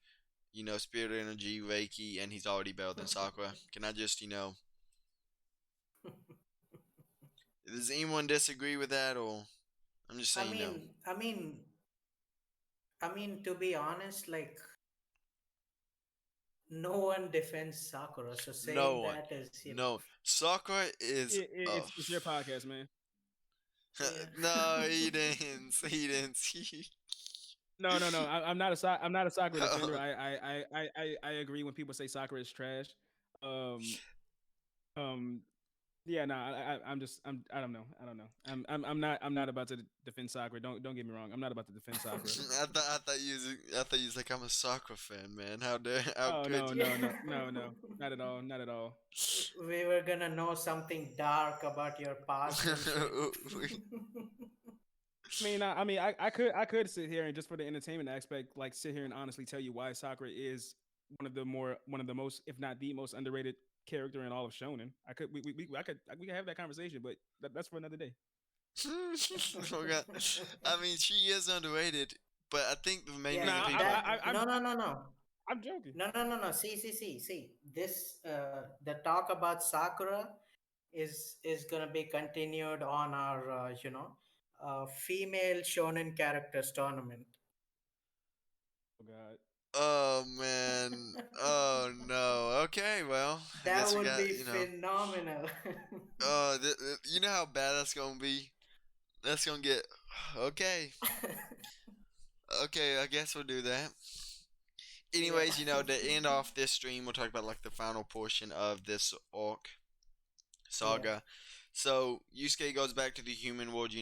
S1: Spirit Energy, Reiki, and he's already better than Sakura. Can I just, does anyone disagree with that? Or I'm just
S2: I
S1: saying no.
S2: mean, I mean, to be honest, like no one defends Sakura, so
S1: No
S2: saying
S1: one.
S2: that is,
S1: No. Sakura is.
S3: It's your podcast, man.
S2: yeah.
S1: No, he didn't. He didn't.
S3: No, no, no. I'm not a Sakura defender.
S1: Oh.
S3: I agree when people say Sakura is trash. Um, um, yeah, no, I don't know. I don't know. I'm not about to defend Sakura. Don't get me wrong. I'm not about to defend Sakura.
S1: I thought you was like, I'm a soccer fan, man. How
S3: Oh
S1: could
S3: no,
S1: you?
S3: no, no,
S2: Yeah.
S3: no, no, not at all, not at all.
S2: We were gonna know something dark about your past and shit.
S3: I could sit here and just for the entertainment aspect, like sit here and honestly tell you why Sakura is one of the most, if not the most underrated character in all of Shonen. We could have that conversation, but that's for another day.
S1: Oh, God. I mean, she is underrated, but I think mainly the
S2: Yeah,
S1: people.
S2: no, no, no, no.
S3: I'm joking.
S2: No, no, no, no. See. This the talk about Sakura is gonna be continued on our female shonen characters tournament.
S3: Oh God.
S1: Oh man. Oh no. Okay, well, I
S2: That
S1: guess we
S2: would
S1: got,
S2: be phenomenal.
S1: you know how bad that's gonna be. That's gonna get. Okay. Okay, I guess we'll do that.
S2: Yeah.
S1: Anyways, to end off this stream, we'll talk about like the final portion of this arc
S2: Yeah.
S1: saga. So Yusuke goes back to the human world.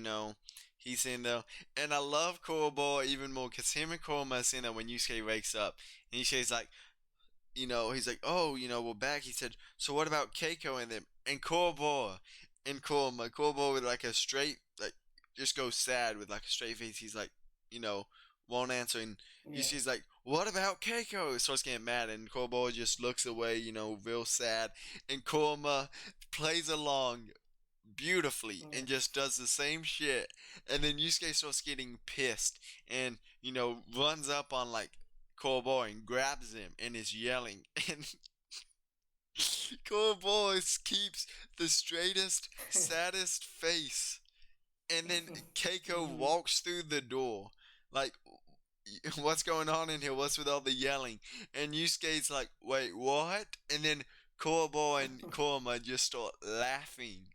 S1: He's in there, and I love Kurobo even more because him and Kuroma is in there when Yusuke wakes up, and Yusuke's like, he's like, oh, we're back. He said, so what about Keiko and them and Kurobo and Kuroma? Kurobo with like a straight, like, just goes sad with like a straight face. He's like, you know, won't answer, and
S2: Yeah.
S1: Yusuke's like, what about Keiko? Starts getting mad, and Kurobo just looks away, real sad, and Kuroma plays along beautifully
S2: Yeah.
S1: and just does the same shit. And then Yusuke starts getting pissed and, runs up on like Cowboy and grabs him and is yelling. And Cowboy keeps the straightest, saddest face. And then Keiko
S2: Mhm.
S1: walks through the door. Like, what's going on in here? What's with all the yelling? And Yusuke's like, wait, what? And then Cowboy and Kurama just start laughing.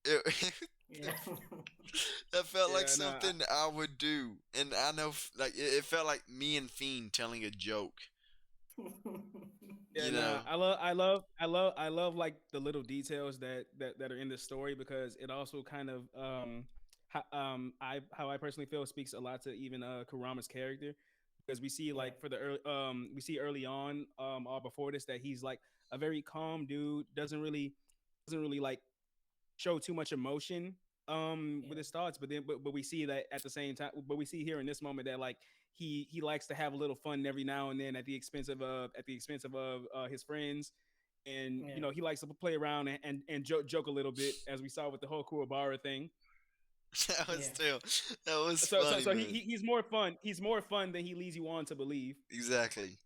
S1: It,
S2: Yeah.
S1: that felt like
S3: Yeah, no,
S1: something I would do, and I know, like it felt like me and Fiend telling a joke.
S3: yeah,
S1: You
S3: nah.
S1: know,
S3: I love like the little details that are in the story because it also kind of how I personally feel speaks a lot to even Kurama's character because we see
S2: Yeah.
S3: like for the early we see early on or before this that he's like a very calm dude doesn't really like show too much emotion with
S2: Yeah.
S3: his thoughts but we see that at the same time but we see here in this moment that like he likes to have a little fun every now and then at the expense of his friends and
S2: Yeah.
S3: he likes to play around and joke a little bit as we saw with the whole Kuwabara thing.
S1: that was
S2: Yeah.
S1: still that was
S3: So so
S1: funny,
S3: so
S1: man.
S3: he's more fun than he leads you on to believe.
S1: Exactly.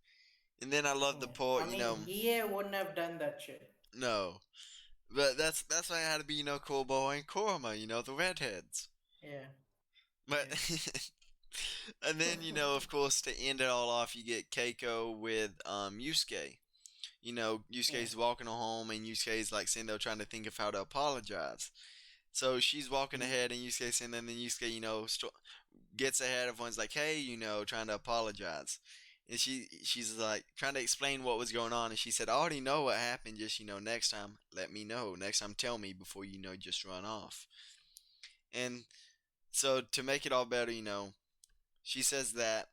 S1: And then I love the
S2: Yeah.
S1: part.
S2: I mean, Hiei wouldn't have done that shit.
S1: No, but that's why I had to be Cowboy and Kurama. The redheads.
S2: Yeah.
S1: But
S2: Yeah.
S1: and then of course, to end it all off, you get Keiko with Yusuke.
S2: Yeah.
S1: Yusuke's walking home, and Yusuke's like sitting there trying to think of how to apologize. So she's walking
S3: Mhm.
S1: ahead, and Yusuke's and then Yusuke, gets ahead of one's like, hey, trying to apologize. and she's like trying to explain what was going on, and she said, "I already know what happened. Just next time, let me know. Next time, tell me before just run off." And so to make it all better, she says that,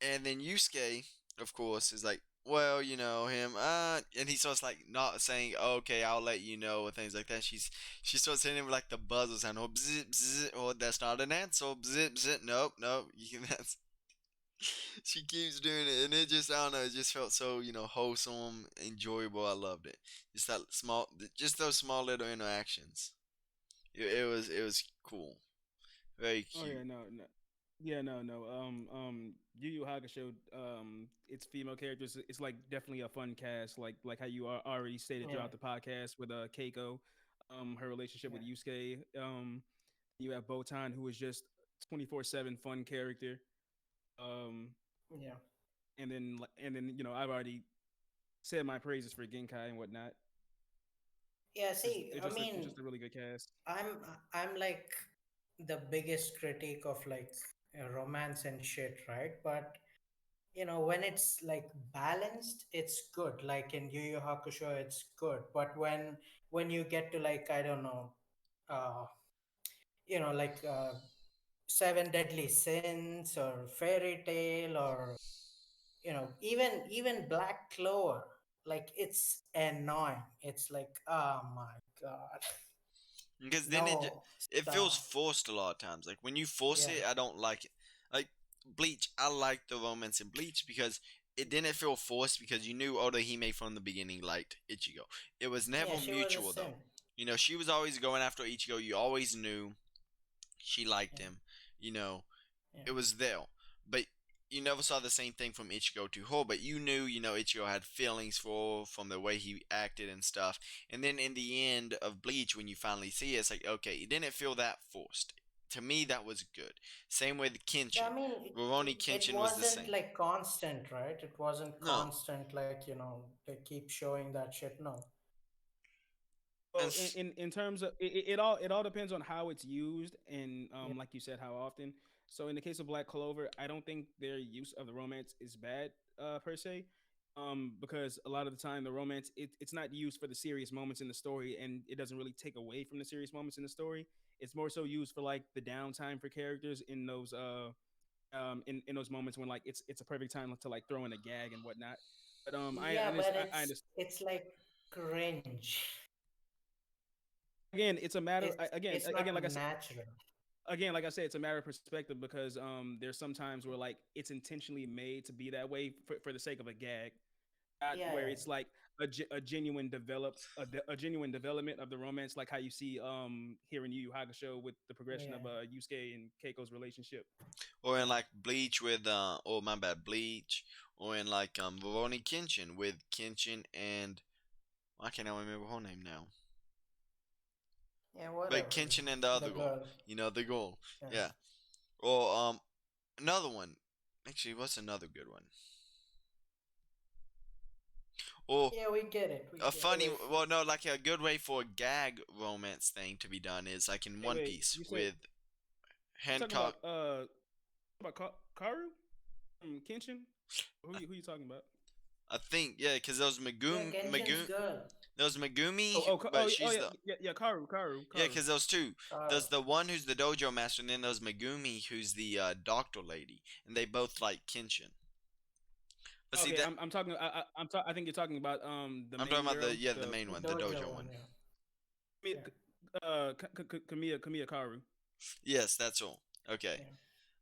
S1: and then Yusuke, of course, is like, well, him, and he starts like not saying, okay, I'll let you know, or things like that. She starts hitting him with like the buzzer sound, or bzz, bzz, or that's not an answer, bzz, bzz, nope, nope, that's, she keeps doing it, and it just, I don't know, it just felt so, wholesome, enjoyable. I loved it. Just that small, just those small little interactions. It was cool, very
S3: Oh yeah,
S1: cute.
S3: no. Yeah, no. Yu Yu Hakusho, its female characters, it's like definitely a fun cast. Like how you already stated
S2: Yeah,
S3: throughout the podcast with Keiko, her relationship
S2: yeah,
S3: with Yusuke. You have Botan, who is just 24/7 fun character. Um,
S2: yeah.
S3: and then I've already said my praises for Genkai and whatnot.
S2: Yeah,
S3: It's,
S2: see,
S3: it's
S2: I
S3: just a it's
S2: mean,
S3: just a really good cast.
S2: I'm I'm like the biggest critique of like romance and shit, right? But when it's like balanced, it's good. Like in Yu Yu Hakusho, it's good. But when you get to like I don't know, uh, like Seven Deadly Sins or Fairy Tale or even Black Clover, like it's annoying. It's like, oh my god,
S1: Because then
S2: no,
S1: it feels
S2: stop.
S1: forced a lot of times. Like when you force
S2: Yeah,
S1: it, I don't like it. Like Bleach, I like the romance in Bleach because it didn't feel forced because you knew Otohime from the beginning liked Ichigo. It was
S2: yeah,
S1: never
S2: she was a
S1: mutual
S2: sim.
S1: though. She was always going after Ichigo. You always knew she liked
S2: Yeah,
S1: him. You know,
S2: yeah.
S1: it was there. But you never saw the same thing from Ichigo to her, but you knew, Ichigo had feelings for her from the way he acted and stuff. And then in the end of Bleach, when you finally see it, it's like, okay, it didn't feel that forced. To me, that was good. Same with
S2: Yeah,
S1: Kenshin.
S2: I mean,
S1: Rurouni
S2: it
S1: Kenshin was the
S2: wasn't
S1: same.
S2: like constant, right? It wasn't
S1: No.
S2: constant, like, they keep showing that shit. No.
S1: And
S3: Well, in terms of it all depends on how it's used and
S2: Yeah,
S3: like you said, how often. So in the case of Black Clover, I don't think their use of the romance is bad per se, because a lot of the time the romance it's not used for the serious moments in the story, and it doesn't really take away from the serious moments in the story. It's more so used for like the downtime for characters in those in those moments when like it's a perfect time to like throw in a gag and whatnot. But
S2: yeah, but
S3: I
S2: it's
S3: understand.
S2: it's like cringe.
S3: Again, it's a matter.
S2: It's
S3: Again,
S2: it's
S3: again,
S2: not
S3: like I said,
S2: natural.
S3: like I said, it's a matter of perspective because there's some times where like it's intentionally made to be that way for the sake of a gag, not
S2: Yeah,
S3: where
S2: yeah,
S3: it's like a genuine a genuine development of the romance, like how you see here in Yu Yu Hakusho with the progression
S2: yeah.
S3: of Yusuke and Keiko's relationship.
S1: or in like Bleach with oh my bad, Bleach, or in like Rurouni Kenshin with Kenshin and why can't I remember her name now?
S2: Yeah,
S1: But
S2: whatever.
S1: Kenshin and the
S2: The
S1: other girl,
S2: girl.
S1: the girl,
S2: Yeah,
S1: yeah. Or another one. Actually, what's another good one? Or
S2: yeah, we get it. We
S1: a
S2: get
S1: funny,
S2: it.
S1: well, no, like a good way for a gag romance thing to be done is like in One
S3: Wait,
S1: Piece
S3: you said
S1: with
S3: you talking
S1: Hancock.
S3: about Karu from Kenshin? Who you talking about?
S1: I think yeah, because there was
S2: Yeah,
S1: Megumi,
S2: Kenshin's girl.
S1: there was Megumi,
S3: Oh
S1: but
S3: oh
S1: she's
S3: yeah,
S1: the
S3: yeah,
S1: yeah,
S3: Karu.
S1: because those two.
S2: Karu.
S1: There's the one who's the dojo master, and then there's Megumi, who's the doctor lady, and they both like Kenshin. But see
S3: Okay,
S1: that
S3: I think you're talking about the
S1: I'm talking
S3: main
S1: about
S3: girl,
S1: the main
S2: The
S1: one, the
S2: dojo
S1: dojo
S2: one,
S1: one.
S2: yeah.
S3: Mi-
S2: Yeah,
S3: Kamiya Karu.
S1: Yes, that's all. Okay.
S2: yeah.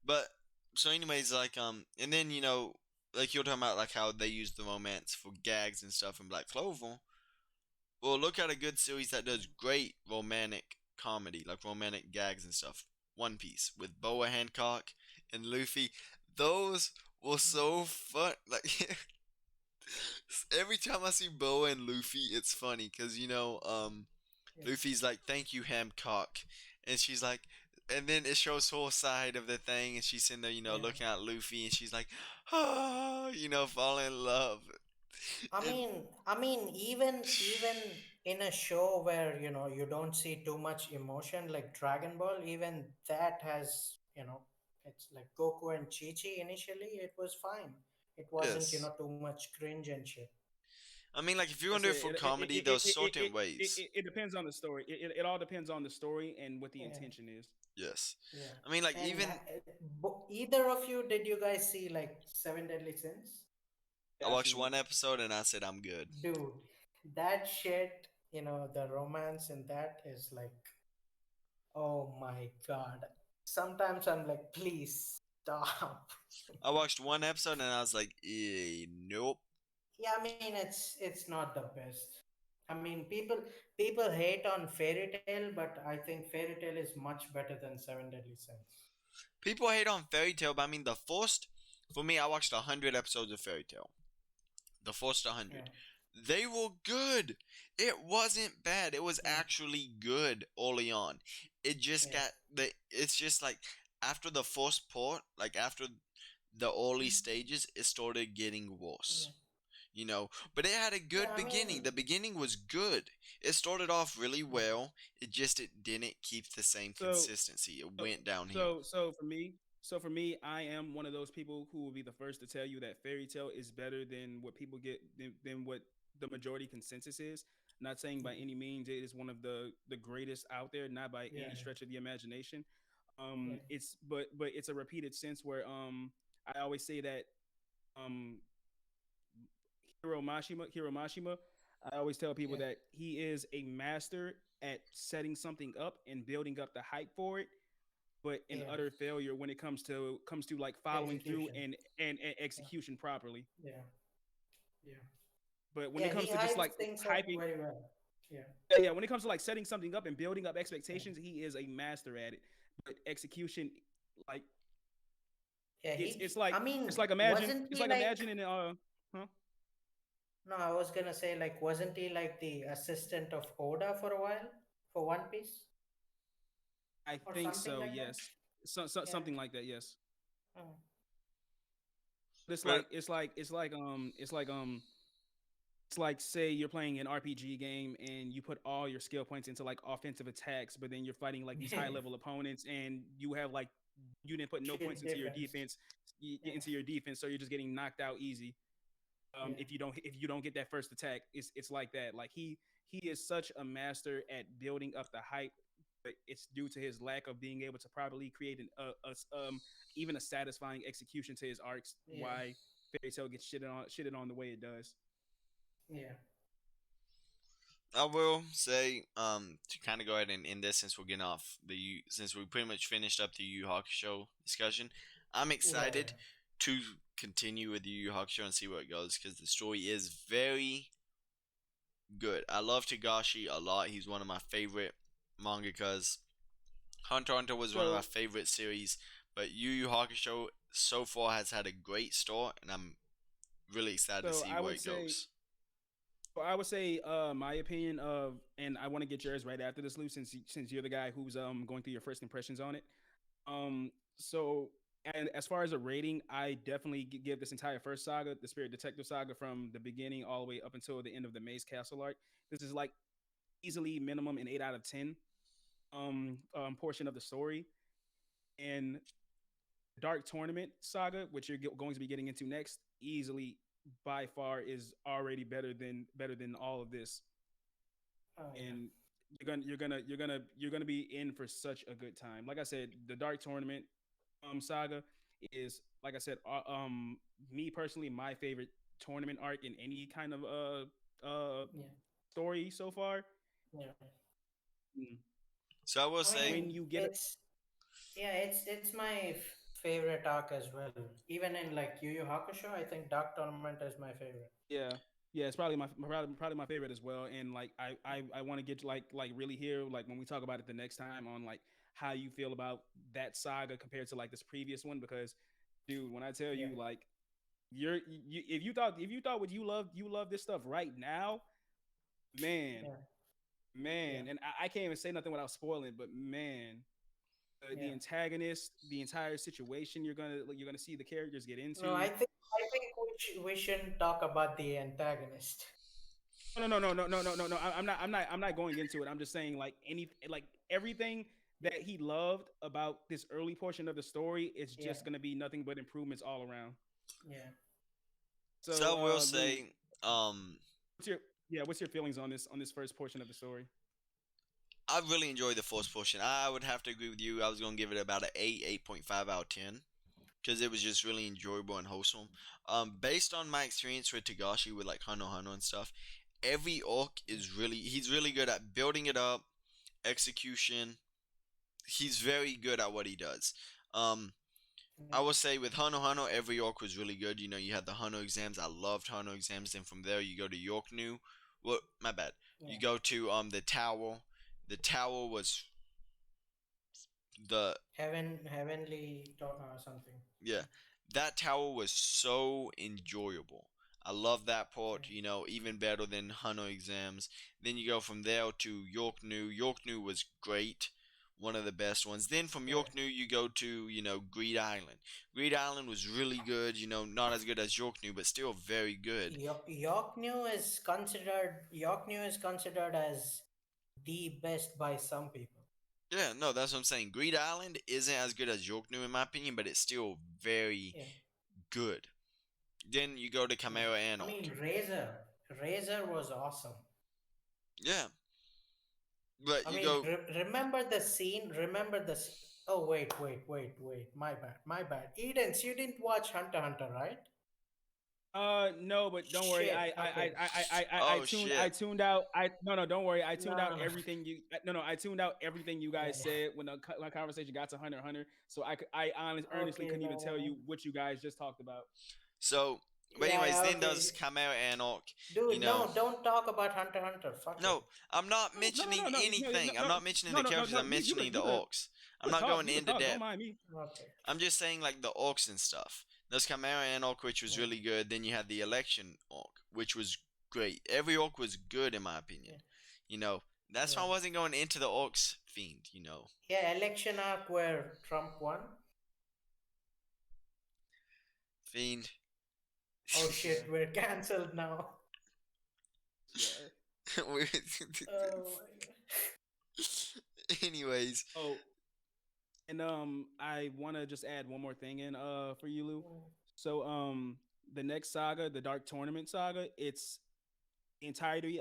S1: But so anyways, like and then like you're talking about like how they use the romance for gags and stuff in Black Clover. Well, look at a good series that does great romantic comedy, like romantic gags and stuff. One Piece with Boa Hancock and Luffy. Those were so fun. Like every time I see Boa and Luffy, it's funny because
S2: Yeah,
S1: Luffy's like, "Thank you, Hancock," and she's like, and then it shows her side of the thing, and she's sitting there,
S2: yeah.
S1: looking at Luffy, and she's like, "Ah," falling in love. And
S2: Even in a show where you don't see too much emotion, like Dragon Ball, even that has it's like Goku and Chi Chi. Initially, it was fine. It wasn't,
S1: Yes.
S2: too much cringe and shit.
S1: I mean, like if you're
S3: Like I
S1: gonna do it
S3: said,
S1: for comedy, there's certain ways.
S3: it depends on the story. It all depends on the story and what the
S2: Yeah,
S3: intention is.
S1: Yes.
S2: yeah.
S1: I mean, like
S2: And
S1: even
S2: either of you, did you guys see like Seven Deadly Sins?
S1: I
S3: Yeah, I've
S1: watched
S3: seen it.
S1: one episode and I said I'm good.
S2: Dude, that shit, the romance in that is like, oh my god. Sometimes I'm like, please stop.
S1: I watched one episode and I was like, nope.
S2: Yeah, I mean it's not the best. I mean people hate on Fairy Tail, but I think Fairy Tail is much better than Seven Deadly Sins.
S1: People hate on Fairy Tale, but I mean the first. For me, I watched 100 episodes of Fairy Tale. The first
S2: Yeah,
S1: 100. They were good. It wasn't bad. It was
S2: yeah,
S1: actually good early on. It just
S2: yeah,
S1: got the. It's just like after the first part, like after the early stages, it started getting
S2: yeah.
S1: worse. But it had a
S2: Yeah,
S1: good
S2: I
S1: beginning.
S2: mean,
S1: The beginning was good. It started off really
S2: yeah,
S1: well. It didn't keep the same
S3: So
S1: consistency. It
S3: so
S1: went downhill.
S3: so for me, I am one of those people who will be the first to tell you that Fairy Tale is better than what people get than what the majority consensus is. Not saying by any means it is one of the greatest out there, not by
S2: yeah,
S3: any stretch of the imagination.
S2: yeah,
S3: It's but it's a repeated sense where I always say that um Hiro Mashima, I always tell people
S2: yeah,
S3: that he is a master at setting something up and building up the hype for it, but an
S2: yeah.
S3: utter failure when it comes to like following through
S2: Execution.
S3: and
S2: Yeah,
S3: execution properly.
S2: yeah, yeah.
S3: But when
S2: Yeah,
S3: it
S2: he
S3: comes to just
S2: hypes
S3: like
S2: things up
S3: hyping,
S2: very well. Yeah,
S3: yeah, when it comes to like setting something up and building up
S2: yeah,
S3: expectations, he is a master at it. But execution, like
S2: yeah.
S3: it's
S2: I
S3: like
S2: mean,
S3: it's
S2: wasn't he
S3: like
S2: like?
S3: imagining huh?
S2: No, I was gonna say like, wasn't he like the assistant of Oda for a while for One Piece
S3: I
S2: or
S3: think
S2: something
S3: so.
S2: like that?
S3: Yes,
S2: Yeah.
S3: something like that. Yes.
S2: Mm.
S3: But it's
S1: But
S3: like it's like say you're playing an RPG game and you put all your skill points into like offensive attacks, but then you're fighting like these high
S2: Yeah.
S3: level opponents and you have like you didn't put no points
S2: Shit
S3: into your
S2: difference.
S3: defense
S2: Yeah,
S3: so you're just getting knocked out easy.
S2: yeah,
S3: If you don't get that first attack, it's like that. Like he is such a master at building up the hype, but it's due to his lack of being able to properly create even a satisfying execution to his arcs.
S2: yeah,
S3: Why Fairy Tail gets shitted on the way it does.
S2: yeah,
S1: I will say, to kind of go ahead and end this since we're getting off since we pretty much finished up the Yu Yu Hakusho discussion. I'm
S2: yeah,
S1: excited to continue with the Yu Yu Hakusho and see where it goes because the story is very good. I love Tagashi a lot. He's one of my favorite mangakas. Hunter x Hunter was one of my
S3: So
S1: favorite series, but Yu Yu Hakusho so far has had a great start, and I'm really excited to
S3: so
S1: see
S3: I
S1: where
S3: would
S1: it
S3: say
S1: goes.
S3: I would say my opinion of, and I want to get yours right after this, Lou, since you're the guy who's going through your first impressions on it. So and as far as a rating, I definitely give this entire first saga, the Spirit Detective saga, from the beginning all the way up until the end of the Maze Castle arc. This is like easily minimum an 8 out of 10 portion of the story. And Dark Tournament saga, which you're going to be getting into next, easily by far is already better than all of this.
S2: oh yeah,
S3: And you're gonna be in for such a good time. Like I said, the Dark Tournament saga is, like I said, me personally, my favorite tournament arc in any kind of
S2: yeah,
S3: story so far.
S2: yeah.
S3: Mm.
S1: So I will
S2: I
S1: say,
S3: When
S2: mean,
S3: you get it,
S2: it's yeah, it's my favorite arc as well. Even in like Yu Yu Hakusho, I think Dark Tournament is my favorite.
S3: yeah, yeah, it's probably my favorite as well. And like I want to get like really hear like when we talk about it the next time on like how you feel about that saga compared to like this previous one because dude, when I tell
S2: Yeah,
S3: you like if you thought what you love this stuff right now, man,
S2: yeah, yeah,
S3: and I can't even say nothing without spoiling, but man, the
S2: yeah.
S3: antagonist, the entire situation you're gonna see the characters get
S2: No,
S3: into.
S2: I think we shouldn't talk about the antagonist.
S3: No. I'm not going into it. I'm just saying like everything that he loved about this early portion of the story, it's
S2: Yeah,
S3: just gonna be nothing but improvements all around.
S2: yeah.
S1: So
S3: So,
S1: I will
S3: Lou,
S1: say, um,
S3: what's your what's your feelings on this first portion of the story?
S1: I really enjoyed the first portion. I would have to agree with you. I was gonna give it about an 8.5 out of 10, because it was just really enjoyable and wholesome. Based on my experience with Tagashi with like Hano Hano and stuff, every orc is he's really good at building it up, execution. He's very good at what he does. Um, I
S2: Yeah,
S1: would say with Hano Hano, every orc was really good. You know, you had the Hano exams. I loved Hano exams. Then from there, you go to York New. Well, my bad. You
S2: yeah.
S1: go to the tower. The tower was the
S2: Something.
S1: yeah. That tower was so enjoyable. I love that port. You know, even better than Hano exams. Then you go from there to York New. York New was great. One of the best ones. Then from
S2: Yeah.
S1: York New, you go to, Greed Island. Greed Island was really good, not as good as York New, but still very good.
S2: York New is considered as the best by some people.
S1: Yeah, no, that's what I'm saying. Greed Island isn't as good as York New in my opinion, but it's still very
S2: Yeah,
S1: good. Then you go to
S2: yeah.
S1: Chimera
S2: I
S1: Anarch.
S2: mean, Razor was awesome.
S1: Yeah, but
S2: I
S1: you
S2: mean,
S1: go.
S2: remember the scene? Remember the. Oh wait. My bad. Edens, you didn't watch Hunter x Hunter, right?
S3: No, but don't worry.
S2: Shit. Okay.
S1: Oh shit.
S3: I tuned out. I no, don't worry. I tuned
S2: No,
S3: out
S2: no, no.
S3: everything you. No, I tuned out everything you
S2: Yeah,
S3: guys said when the conversation got to Hunter x Hunter. So
S2: yeah.
S3: earnestly
S2: Okay,
S3: couldn't even tell you what you guys just talked about.
S1: So, but
S2: yeah,
S1: anyways,
S2: yeah.
S1: then does
S2: Okay,
S1: Chimera Anarch. You
S2: dude.
S1: know,
S2: No, don't talk about Hunter x Hunter. Fuck it.
S1: no, I'm not mentioning anything. I'm not mentioning the characters. I'm mentioning the orcs. I'm not going
S3: You could
S1: into
S3: talk. Don't
S1: depth.
S3: mind me.
S2: Okay.
S1: I'm just saying like the orcs and stuff. There's Chimera Anarch, which was
S2: Yeah,
S1: really good. Then you had the election orc, which was great. Every orc was good in my opinion.
S2: yeah,
S1: You know, that's why I
S2: yeah.
S1: wasn't going into the orcs fiend.
S2: Yeah, election arc where Trump won.
S1: Fiend.
S2: Oh
S3: Yeah.
S2: shit, we're cancelled now.
S3: Yeah.
S2: Oh my god.
S1: Anyways,
S3: Oh, and I want to just add one more thing in for you, Lou. So the next saga, the Dark Tournament saga, its entirety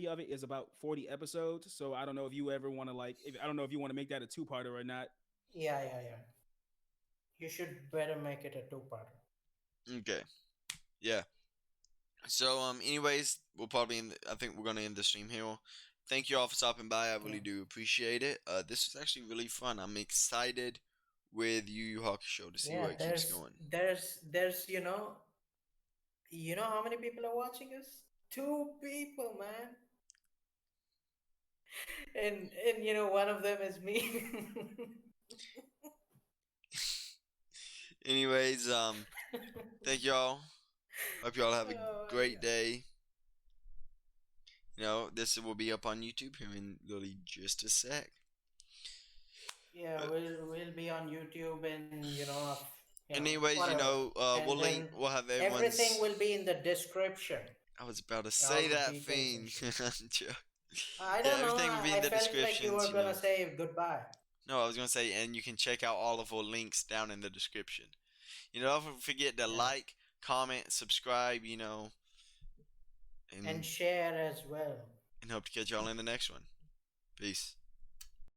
S3: of it is about 40 episodes. So I don't know if you ever want to I don't know if you want to make that a two-parter or not.
S2: Yeah. You should better make it a two-part.
S1: okay, yeah. So anyways, we'll probably I think we're gonna end the stream here. Thank you all for stopping by. I really
S2: Yeah.
S1: do appreciate it. This was actually really fun. I'm excited with Yu Yu Hakusho to see
S2: Yeah,
S1: where it keeps going.
S2: there's you know how many people are watching us? Two people, man. And one of them is me.
S1: Anyways, thank y'all. Hope y'all have a
S2: Oh my
S1: great
S2: god.
S1: day. This will be up on YouTube here in literally just a sec.
S2: Yeah,
S1: But
S2: we'll be on YouTube and
S1: anyways,
S2: whatever.
S1: we'll
S2: And
S1: link.
S2: then
S1: We'll have
S2: everything
S1: everyone's.
S2: will be in the description.
S1: I was about to
S2: All
S1: say
S2: the
S1: that
S2: details
S1: thing.
S2: and shit.
S1: Yeah,
S2: I don't know.
S1: everything will be
S2: I
S1: in the
S2: felt like you were
S1: descriptions.
S2: gonna say goodbye.
S1: No, I was gonna say, and you can check out all of our links down in the description. Don't forget to
S2: Yeah.
S1: like, comment, subscribe.
S2: And share as well.
S1: And hope to catch y'all in the next one. Peace.